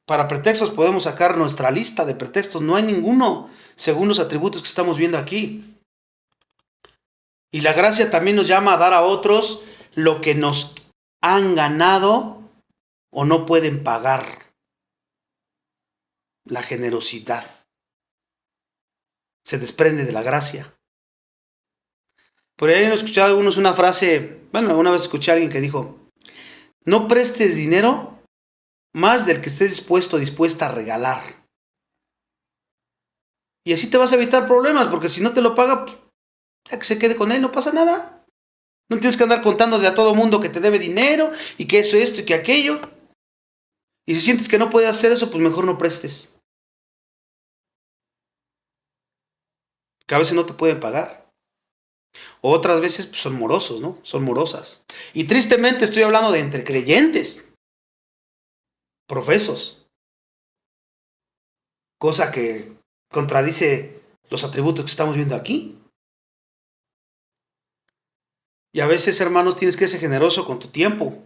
[SPEAKER 1] para pretextos podemos sacar nuestra lista de pretextos. No hay ninguno, según los atributos que estamos viendo aquí. Y la gracia también nos llama a dar a otros lo que nos han ganado o no pueden pagar. La generosidad se desprende de la gracia. Por ahí he escuchado algunos una frase, bueno, alguna vez escuché a alguien que dijo, no prestes dinero más del que estés dispuesta a regalar. Y así te vas a evitar problemas, porque si no te lo paga, pues, ya que se quede con él, no pasa nada. No tienes que andar contándole a todo mundo que te debe dinero y que eso, esto y que aquello. Y si sientes que no puedes hacer eso, pues mejor no prestes. Que a veces no te pueden pagar. Otras veces pues, son morosos, ¿no? Son morosas. Y tristemente estoy hablando de entre creyentes, profesos, cosa que contradice los atributos que estamos viendo aquí. Y a veces, hermanos, tienes que ser generoso con tu tiempo,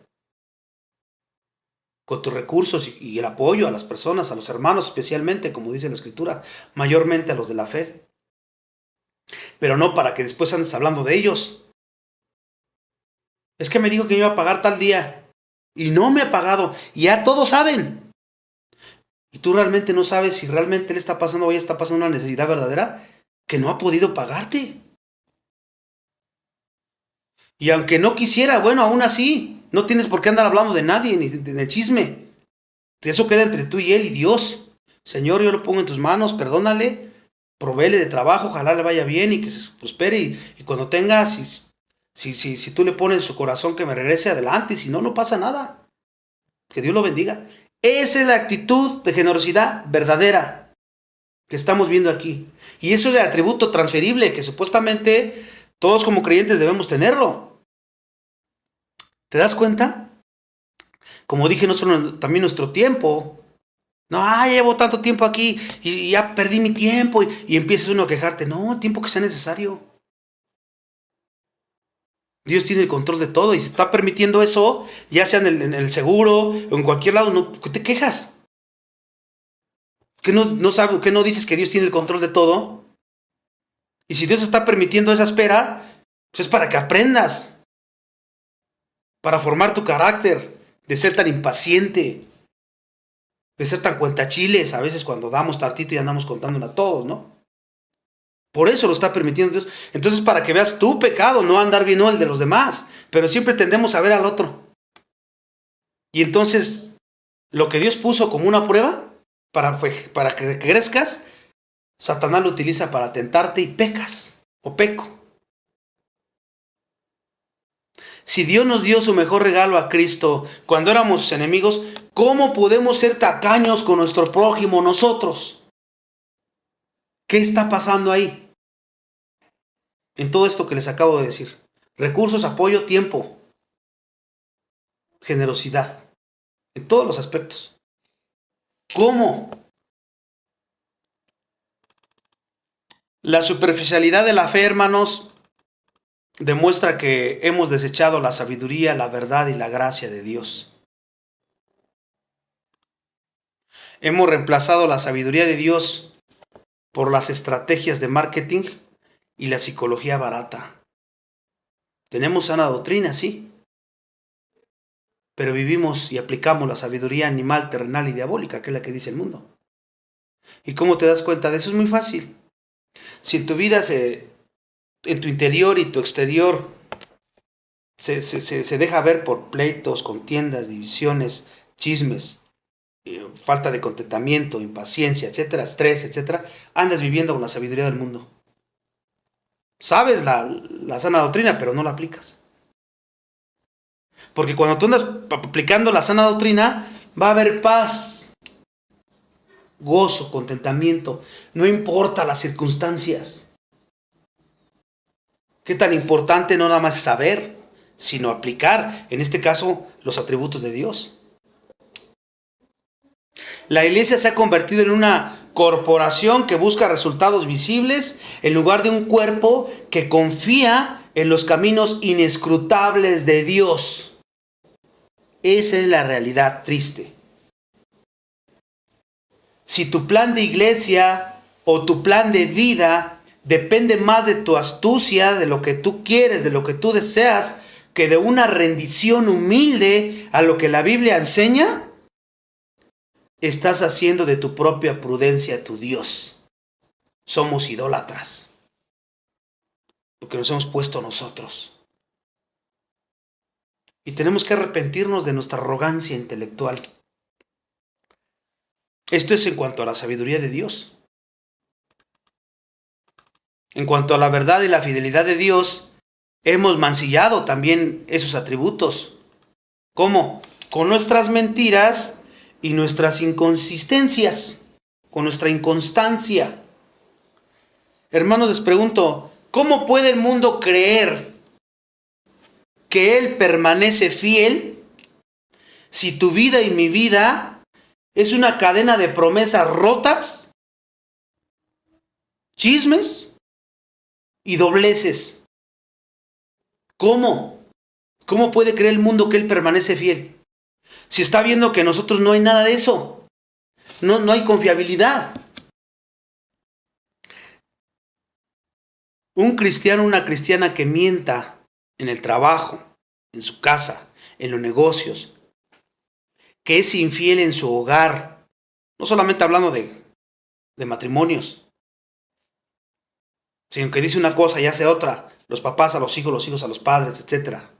[SPEAKER 1] con tus recursos y el apoyo a las personas, a los hermanos especialmente, como dice la Escritura, mayormente a los de la fe. Pero no para que después andes hablando de ellos. Es que me dijo que me iba a pagar tal día y no me ha pagado y ya todos saben. Y tú realmente no sabes si realmente le está pasando o ella está pasando una necesidad verdadera que no ha podido pagarte. Y aunque no quisiera, bueno, aún así, no tienes por qué andar hablando de nadie ni de chisme. Eso queda entre tú y él y Dios. Señor, yo lo pongo en tus manos, perdónale, provéele de trabajo, ojalá le vaya bien y que se prospere. Y cuando tenga, si tú le pones en su corazón que me regrese adelante, y si no, no pasa nada. Que Dios lo bendiga. Esa es la actitud de generosidad verdadera que estamos viendo aquí. Y eso es el atributo transferible que supuestamente todos como creyentes debemos tenerlo. ¿Te das cuenta? Como dije, también nuestro tiempo. No, llevo tanto tiempo aquí y ya perdí mi tiempo y empiezas uno a quejarte. No, tiempo que sea necesario. Dios tiene el control de todo y se está permitiendo eso, ya sea en el seguro o en cualquier lado. No, ¿qué te quejas? ¿Qué no dices que Dios tiene el control de todo? Y si Dios está permitiendo esa espera, pues es para que aprendas, para formar tu carácter, de ser tan impaciente, de ser tan cuentachiles, a veces cuando damos tantito y andamos contándole a todos, ¿no? Por eso lo está permitiendo Dios. Entonces, para que veas tu pecado, no andar bien, no el de los demás, pero siempre tendemos a ver al otro. Y entonces, lo que Dios puso como una prueba, para que crezcas, Satanás lo utiliza para tentarte y pecas, o peco. Si Dios nos dio su mejor regalo a Cristo cuando éramos sus enemigos, ¿cómo podemos ser tacaños con nuestro prójimo nosotros? ¿Qué está pasando ahí? En todo esto que les acabo de decir. Recursos, apoyo, tiempo, generosidad. En todos los aspectos. ¿Cómo? La superficialidad de la fe, hermanos, demuestra que hemos desechado la sabiduría, la verdad y la gracia de Dios. Hemos reemplazado la sabiduría de Dios por las estrategias de marketing y la psicología barata. Tenemos sana doctrina, sí, pero vivimos y aplicamos la sabiduría animal, terrenal y diabólica, que es la que dice el mundo. ¿Y cómo te das cuenta de eso? Es muy fácil. Si en tu vida, en tu interior y tu exterior, se deja ver por pleitos, contiendas, divisiones, chismes, falta de contentamiento, impaciencia, etcétera, estrés, etcétera, andas viviendo con la sabiduría del mundo. Sabes la sana doctrina, pero no la aplicas. Porque cuando tú andas aplicando la sana doctrina, va a haber paz, gozo, contentamiento. No importa las circunstancias. Qué tan importante no nada más es saber, sino aplicar, en este caso, los atributos de Dios. La iglesia se ha convertido en una corporación que busca resultados visibles en lugar de un cuerpo que confía en los caminos inescrutables de Dios. Esa es la realidad triste. Si tu plan de iglesia o tu plan de vida depende más de tu astucia, de lo que tú quieres, de lo que tú deseas, que de una rendición humilde a lo que la Biblia enseña, estás haciendo de tu propia prudencia tu Dios. Somos idólatras, porque nos hemos puesto nosotros. Y tenemos que arrepentirnos de nuestra arrogancia intelectual. Esto es en cuanto a la sabiduría de Dios. En cuanto a la verdad y la fidelidad de Dios, hemos mancillado también esos atributos. ¿Cómo? Con nuestras mentiras y nuestras inconsistencias, con nuestra inconstancia. Hermanos, les pregunto, ¿Cómo puede el mundo creer que Él permanece fiel si tu vida y mi vida es una cadena de promesas rotas, chismes y dobleces? ¿Cómo? ¿Cómo puede creer el mundo que Él permanece fiel? Si está viendo que nosotros no hay nada de eso. No hay confiabilidad. Un cristiano, una cristiana que mienta en el trabajo, en su casa, en los negocios, que es infiel en su hogar, no solamente hablando de matrimonios, sino que dice una cosa y hace otra, los papás a los hijos a los padres, etcétera,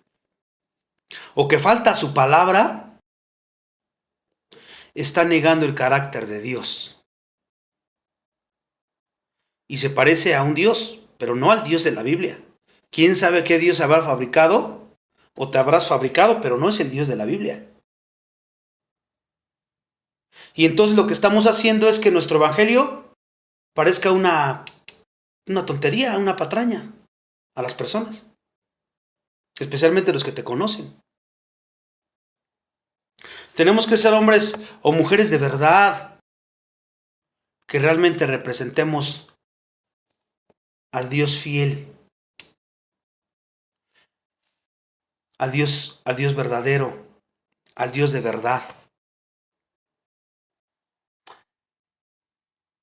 [SPEAKER 1] o que falta su palabra, está negando el carácter de Dios. Y se parece a un Dios, pero no al Dios de la Biblia. ¿Quién sabe qué Dios habrá fabricado? O te habrás fabricado, pero no es el Dios de la Biblia. Y entonces lo que estamos haciendo es que nuestro evangelio parezca una tontería, una patraña a las personas, especialmente los que te conocen. Tenemos que ser hombres o mujeres de verdad, que realmente representemos al Dios fiel, al Dios verdadero, al Dios de verdad.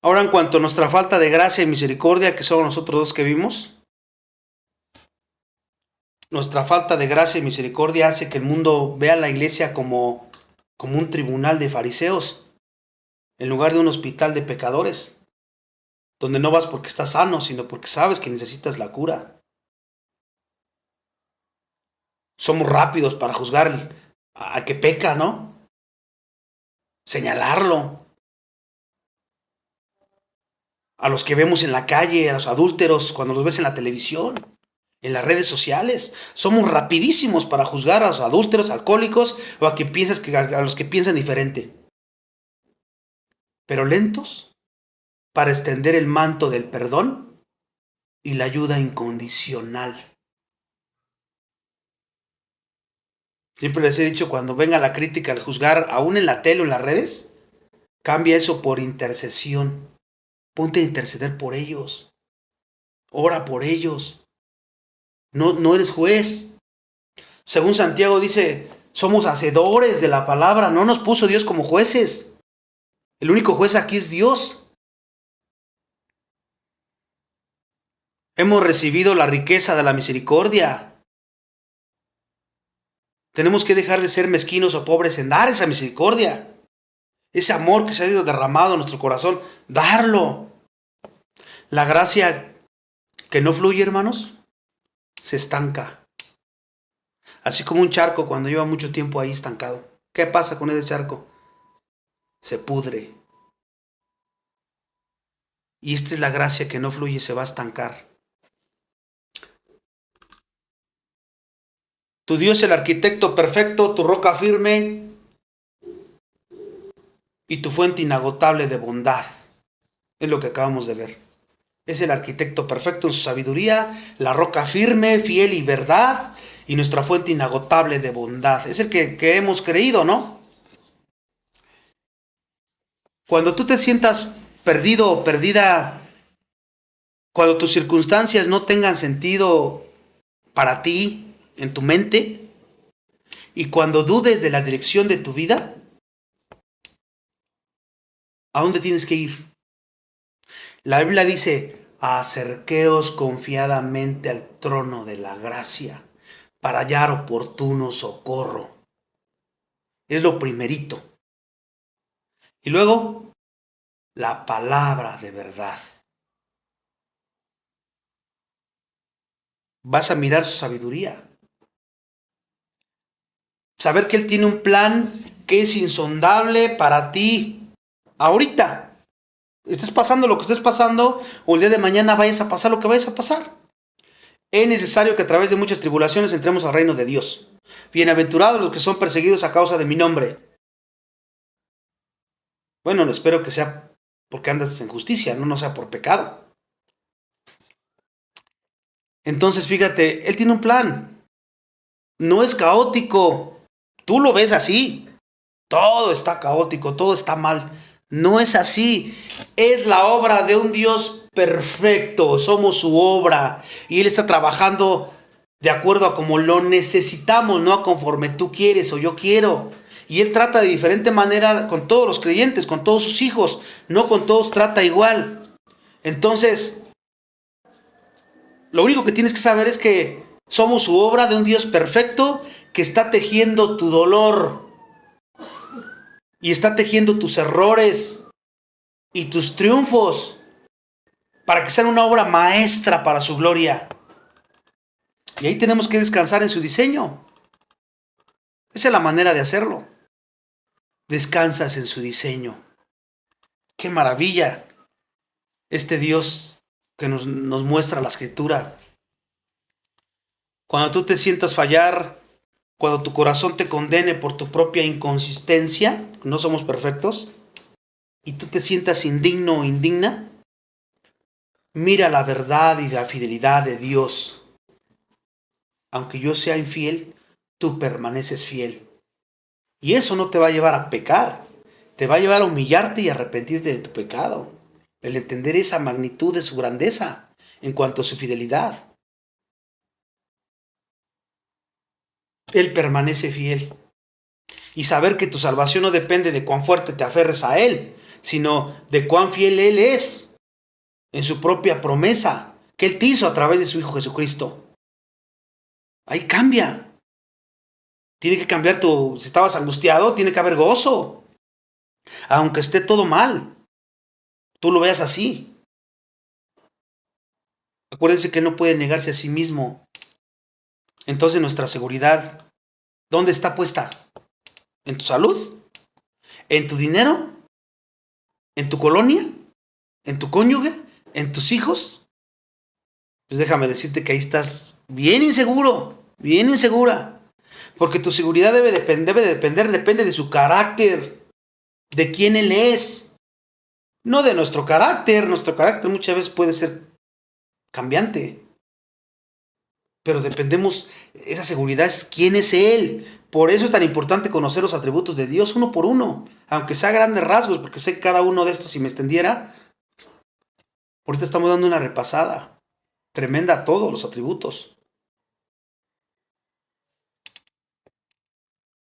[SPEAKER 1] Ahora, en cuanto a nuestra falta de gracia y misericordia, que somos nosotros dos que vimos, nuestra falta de gracia y misericordia hace que el mundo vea a la iglesia como un tribunal de fariseos, en lugar de un hospital de pecadores, donde no vas porque estás sano, sino porque sabes que necesitas la cura. Somos rápidos para juzgar al que peca, ¿no? Señalarlo. A los que vemos en la calle, a los adúlteros, cuando los ves en la televisión, en las redes sociales. Somos rapidísimos para juzgar a los adúlteros, alcohólicos o a los que piensan diferente. Pero lentos para extender el manto del perdón y la ayuda incondicional. Siempre les he dicho, cuando venga la crítica al juzgar, aún en la tele o en las redes, cambia eso por intercesión. Ponte a interceder por ellos. Ora por ellos. No eres juez. Según Santiago dice, somos hacedores de la palabra. No nos puso Dios como jueces. El único juez aquí es Dios. Hemos recibido la riqueza de la misericordia. Tenemos que dejar de ser mezquinos o pobres en dar esa misericordia. Ese amor que se ha ido derramado en nuestro corazón, darlo. La gracia que no fluye, hermanos, se estanca. Así como un charco cuando lleva mucho tiempo ahí estancado. ¿Qué pasa con ese charco? Se pudre. Y esta es la gracia que no fluye, se va a estancar. Tu Dios es el arquitecto perfecto, tu roca firme y tu fuente inagotable de bondad. Es lo que acabamos de ver. Es el arquitecto perfecto en su sabiduría, la roca firme, fiel y verdad, y nuestra fuente inagotable de bondad. Es el que hemos creído, ¿no? Cuando tú te sientas perdido o perdida, cuando tus circunstancias no tengan sentido para ti, en tu mente, y cuando dudes de la dirección de tu vida, ¿a dónde tienes que ir? La Biblia dice, acerqueos confiadamente al trono de la gracia para hallar oportuno socorro. Es lo primerito. Y luego, la palabra de verdad. Vas a mirar su sabiduría. Saber que Él tiene un plan que es insondable para ti. Ahorita. Estés pasando lo que estés pasando, o el día de mañana vayas a pasar lo que vayas a pasar. Es necesario que a través de muchas tribulaciones entremos al reino de Dios. Bienaventurados los que son perseguidos a causa de mi nombre. Bueno, espero que sea porque andas en justicia, no sea por pecado. Entonces, fíjate, Él tiene un plan. No es caótico. Tú lo ves así. Todo está caótico, todo está mal. No es así. Es la obra de un Dios perfecto. Somos su obra. Y Él está trabajando de acuerdo a como lo necesitamos, no a conforme tú quieres o yo quiero. Y Él trata de diferente manera con todos los creyentes, con todos sus hijos. No con todos trata igual. Entonces, lo único que tienes que saber es que somos su obra de un Dios perfecto que está tejiendo tu dolor y está tejiendo tus errores y tus triunfos para que sean una obra maestra para su gloria. Y ahí tenemos que descansar en su diseño. Esa es la manera de hacerlo. Descansas en su diseño. ¡Qué maravilla! Este Dios que nos muestra la Escritura. Cuando tú te sientas fallar, cuando tu corazón te condene por tu propia inconsistencia, no somos perfectos, y tú te sientas indigno o indigna, mira la verdad y la fidelidad de Dios. Aunque yo sea infiel, tú permaneces fiel. Y eso no te va a llevar a pecar, te va a llevar a humillarte y arrepentirte de tu pecado. El entender esa magnitud de su grandeza en cuanto a su fidelidad. Él permanece fiel. Y saber que tu salvación no depende de cuán fuerte te aferres a Él, sino de cuán fiel Él es en su propia promesa que Él te hizo a través de su Hijo Jesucristo. Ahí cambia. Tiene que cambiar si estabas angustiado, tiene que haber gozo. Aunque esté todo mal, tú lo veas así. Acuérdense que Él no puede negarse a sí mismo. Entonces nuestra seguridad, ¿dónde está puesta? ¿En tu salud? ¿En tu dinero? ¿En tu colonia? ¿En tu cónyuge? ¿En tus hijos? Pues déjame decirte que ahí estás bien inseguro, bien insegura. Porque tu seguridad depende de su carácter, de quién Él es. No de nuestro carácter. Nuestro carácter muchas veces puede ser cambiante. Pero dependemos, esa seguridad es quién es Él. Por eso es tan importante conocer los atributos de Dios uno por uno. Aunque sea grandes rasgos, porque sé que cada uno de estos, si me extendiera, ahorita estamos dando una repasada tremenda a todos los atributos.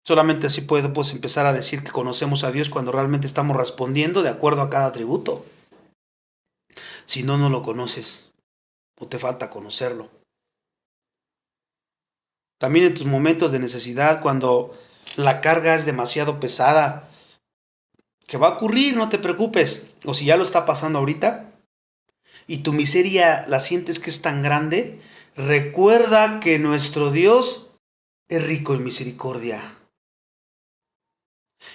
[SPEAKER 1] Solamente así podemos empezar a decir que conocemos a Dios cuando realmente estamos respondiendo de acuerdo a cada atributo. Si no, no lo conoces o te falta conocerlo. También en tus momentos de necesidad, cuando la carga es demasiado pesada, que va a ocurrir, no te preocupes. O si ya lo está pasando ahorita y tu miseria la sientes que es tan grande, recuerda que nuestro Dios es rico en misericordia.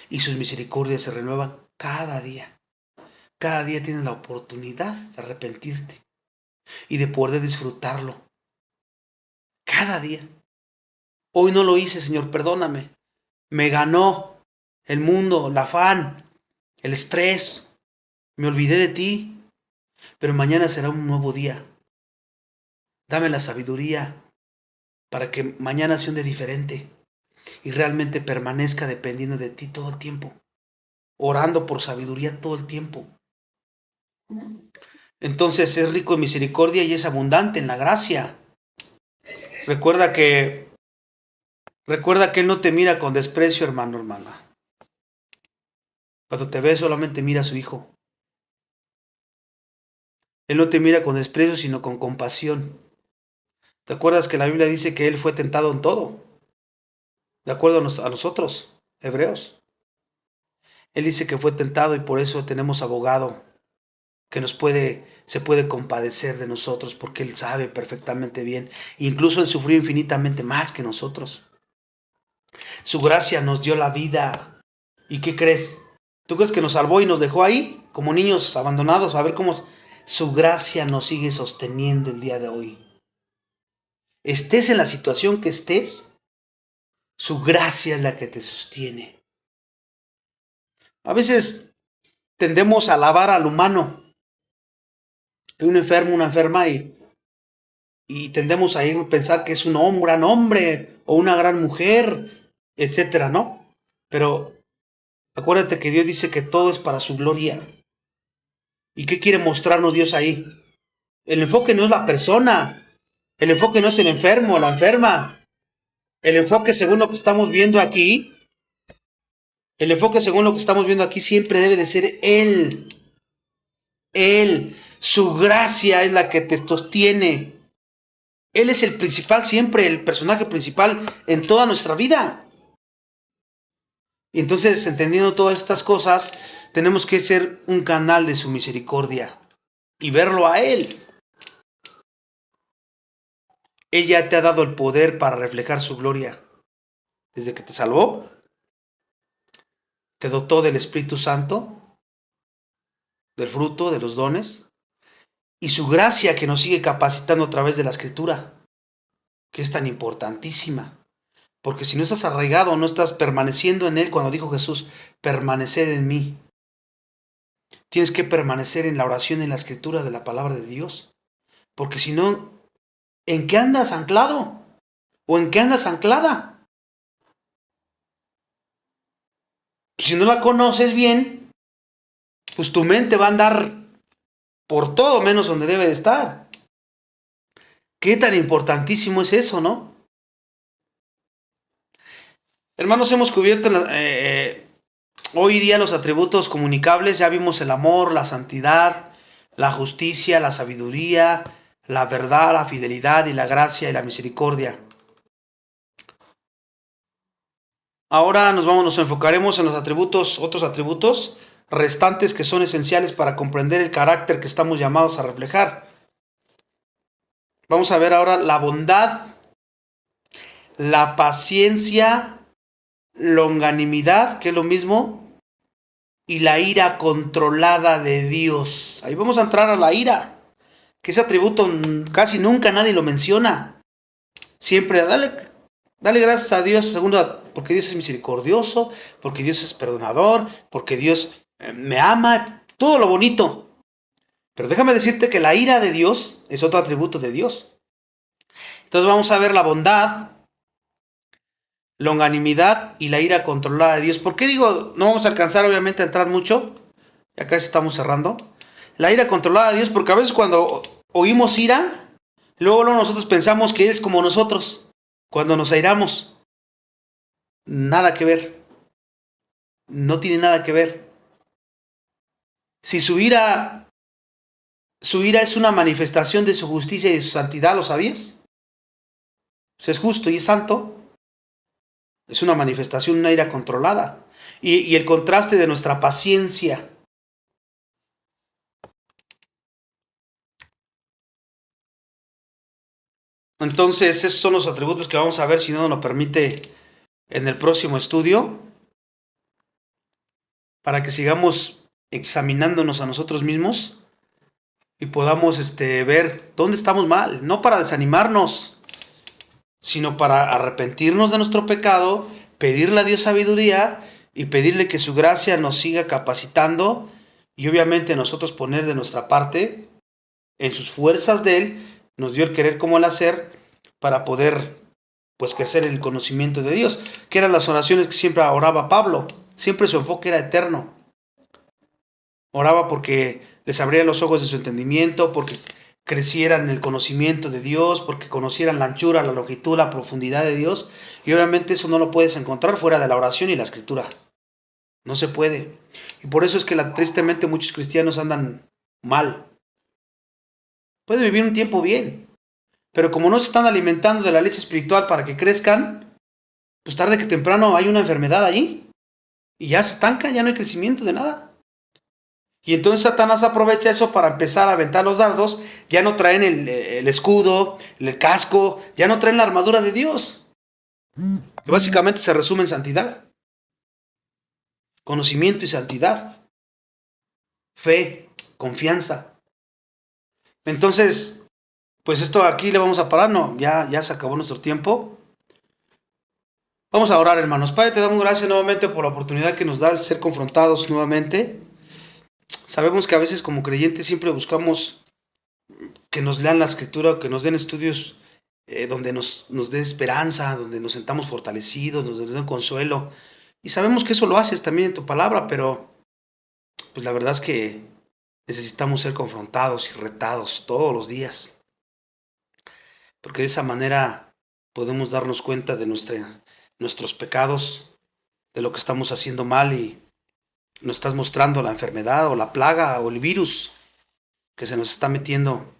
[SPEAKER 1] Y sus misericordias se renuevan cada día. Cada día tienes la oportunidad de arrepentirte y de poder disfrutarlo. Cada día. Hoy no lo hice, Señor, perdóname. Me ganó el mundo, el afán, el estrés. Me olvidé de ti. Pero mañana será un nuevo día. Dame la sabiduría para que mañana sea un día diferente y realmente permanezca dependiendo de ti todo el tiempo. Orando por sabiduría todo el tiempo. Entonces es rico en misericordia y es abundante en la gracia. Recuerda que Él no te mira con desprecio, hermano, hermana. Cuando te ve solamente mira a su Hijo. Él no te mira con desprecio, sino con compasión. ¿Te acuerdas que la Biblia dice que Él fue tentado en todo? De acuerdo a nosotros, hebreos. Él dice que fue tentado y por eso tenemos abogado que se puede compadecer de nosotros porque Él sabe perfectamente bien. Incluso Él sufrió infinitamente más que nosotros. Su gracia nos dio la vida. ¿Y qué crees? ¿Tú crees que nos salvó y nos dejó ahí como niños abandonados? A ver cómo su gracia nos sigue sosteniendo el día de hoy. Estés en la situación que estés, su gracia es la que te sostiene. A veces tendemos a alabar al humano. Hay un enfermo, una enferma y y tendemos a ir a pensar que es un gran hombre o una gran mujer, etcétera, ¿no? Pero acuérdate que Dios dice que todo es para su gloria. ¿Y qué quiere mostrarnos Dios ahí? El enfoque no es la persona, el enfoque no es el enfermo o la enferma. El enfoque, según lo que estamos viendo aquí, siempre debe de ser Él. Él, su gracia es la que te sostiene. Él es el principal siempre, el personaje principal en toda nuestra vida. Y entonces, entendiendo todas estas cosas, tenemos que ser un canal de su misericordia y verlo a Él. Él ya te ha dado el poder para reflejar su gloria. Desde que te salvó, te dotó del Espíritu Santo, del fruto, de los dones, y su gracia que nos sigue capacitando a través de la Escritura, que es tan importantísima. Porque si no estás arraigado, no estás permaneciendo en Él, cuando dijo Jesús, permaneced en mí. Tienes que permanecer en la oración, en la Escritura de la palabra de Dios. Porque si no, ¿en qué andas anclado? ¿O en qué andas anclada? Si no la conoces bien, pues tu mente va a andar por todo menos donde debe de estar. Qué tan importantísimo es eso, ¿no? Hermanos, hemos cubierto hoy día los atributos comunicables. Ya vimos el amor, la santidad, la justicia, la sabiduría, la verdad, la fidelidad y la gracia y la misericordia. Ahora nos enfocaremos en los atributos, otros atributos restantes que son esenciales para comprender el carácter que estamos llamados a reflejar. Vamos a ver ahora la bondad, la paciencia, longanimidad, que es lo mismo, y la ira controlada de Dios. Ahí vamos a entrar a la ira, que ese atributo casi nunca nadie lo menciona. Siempre dale gracias a Dios, segundo, porque Dios es misericordioso, porque Dios es perdonador, porque Dios me ama, todo lo bonito. Pero déjame decirte que la ira de Dios es otro atributo de Dios. Entonces vamos a ver la bondad, longanimidad y la ira controlada de Dios. ¿Por qué digo, no vamos a alcanzar obviamente a entrar mucho? Ya casi estamos cerrando. La ira controlada de Dios, porque a veces cuando oímos ira, luego nosotros pensamos que es como nosotros, cuando nos airamos. Nada que ver. No tiene nada que ver. Si su ira es una manifestación de su justicia y de su santidad, ¿lo sabías? Si es justo y es santo, es una manifestación, una ira controlada. Y el contraste de nuestra paciencia. Entonces, esos son los atributos que vamos a ver, si no nos lo permite, en el próximo estudio, para que sigamos examinándonos a nosotros mismos y podamos ver dónde estamos mal, no para desanimarnos, sino para arrepentirnos de nuestro pecado, pedirle a Dios sabiduría y pedirle que su gracia nos siga capacitando y obviamente nosotros poner de nuestra parte en sus fuerzas de Él. Nos dio el querer como el hacer para poder pues crecer en el conocimiento de Dios, que eran las oraciones que siempre oraba Pablo. Siempre su enfoque era eterno. Oraba porque les abría los ojos de su entendimiento, porque crecieran en el conocimiento de Dios, porque conocieran la anchura, la longitud, la profundidad de Dios. Y obviamente eso no lo puedes encontrar fuera de la oración y la escritura. No se puede. Y por eso es que tristemente muchos cristianos andan mal. Pueden vivir un tiempo bien, pero como no se están alimentando de la leche espiritual para que crezcan, pues tarde que temprano hay una enfermedad allí. Y ya se estanca, ya no hay crecimiento de nada. Y entonces Satanás aprovecha eso para empezar a aventar los dardos. Ya no traen el escudo, el casco, ya no traen la armadura de Dios. Que básicamente se resume en santidad. Conocimiento y santidad. Fe, confianza. Entonces, pues esto aquí le vamos a parar. No, ya se acabó nuestro tiempo. Vamos a orar, hermanos. Padre, te damos gracias nuevamente por la oportunidad que nos das de ser confrontados nuevamente. Sabemos que a veces como creyentes siempre buscamos que nos lean la escritura o que nos den estudios donde nos dé esperanza, donde nos sentamos fortalecidos, donde nos den consuelo. Y sabemos que eso lo haces también en tu palabra, pero pues la verdad es que necesitamos ser confrontados y retados todos los días, porque de esa manera podemos darnos cuenta de nuestros pecados, de lo que estamos haciendo mal y nos estás mostrando la enfermedad o la plaga o el virus que se nos está metiendo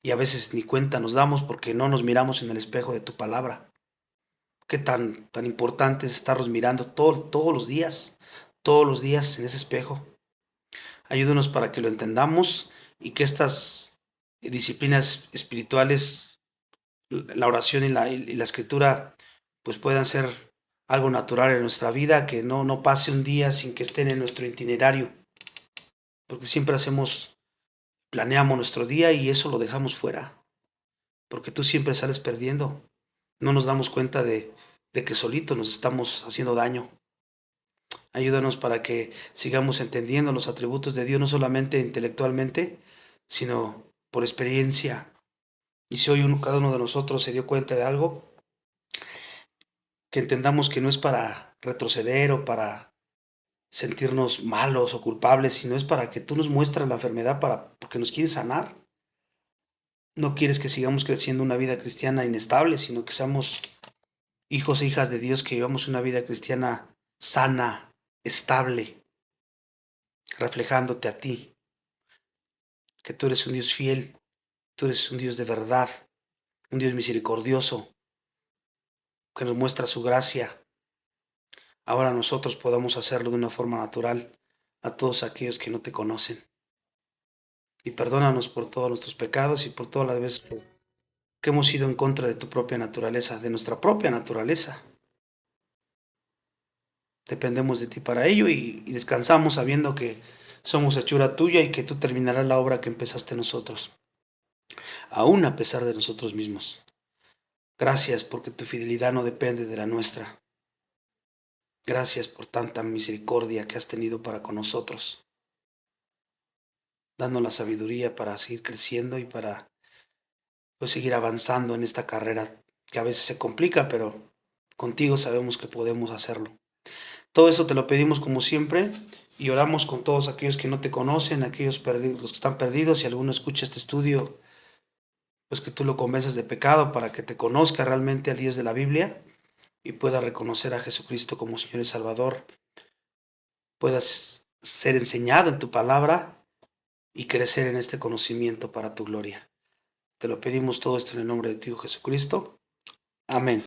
[SPEAKER 1] y a veces ni cuenta nos damos porque no nos miramos en el espejo de tu palabra. Qué tan importante es estarnos mirando todos los días en ese espejo. Ayúdanos para que lo entendamos y que estas disciplinas espirituales, la oración y la escritura, pues puedan ser algo natural en nuestra vida, que no pase un día sin que estén en nuestro itinerario, porque siempre planeamos nuestro día y eso lo dejamos fuera, porque tú siempre sales perdiendo. No nos damos cuenta de que solito nos estamos haciendo daño. Ayúdanos para que sigamos entendiendo los atributos de Dios, no solamente intelectualmente, sino por experiencia. Y si hoy cada uno de nosotros se dio cuenta de algo, que entendamos que no es para retroceder o para sentirnos malos o culpables, sino es para que tú nos muestres la enfermedad porque nos quieres sanar. No quieres que sigamos creciendo una vida cristiana inestable, sino que seamos hijos e hijas de Dios, que vivamos una vida cristiana sana, estable, reflejándote a ti, que tú eres un Dios fiel, tú eres un Dios de verdad, un Dios misericordioso, que nos muestra su gracia. Ahora nosotros podamos hacerlo de una forma natural a todos aquellos que no te conocen. Y perdónanos por todos nuestros pecados y por todas las veces que hemos ido en contra de tu propia naturaleza, de nuestra propia naturaleza. Dependemos de ti para ello y descansamos sabiendo que somos hechura tuya y que tú terminarás la obra que empezaste en nosotros, aún a pesar de nosotros mismos. Gracias porque tu fidelidad no depende de la nuestra. Gracias por tanta misericordia que has tenido para con nosotros, dando la sabiduría para seguir creciendo y para pues seguir avanzando en esta carrera que a veces se complica, pero contigo sabemos que podemos hacerlo. Todo eso te lo pedimos como siempre y oramos con todos aquellos que no te conocen, aquellos perdidos, los que están perdidos. Si alguno escucha este estudio, pues que tú lo convences de pecado para que te conozca realmente al Dios de la Biblia y pueda reconocer a Jesucristo como Señor y Salvador. Puedas ser enseñado en tu palabra y crecer en este conocimiento para tu gloria. Te lo pedimos todo esto en el nombre de tu Hijo Jesucristo. Amén.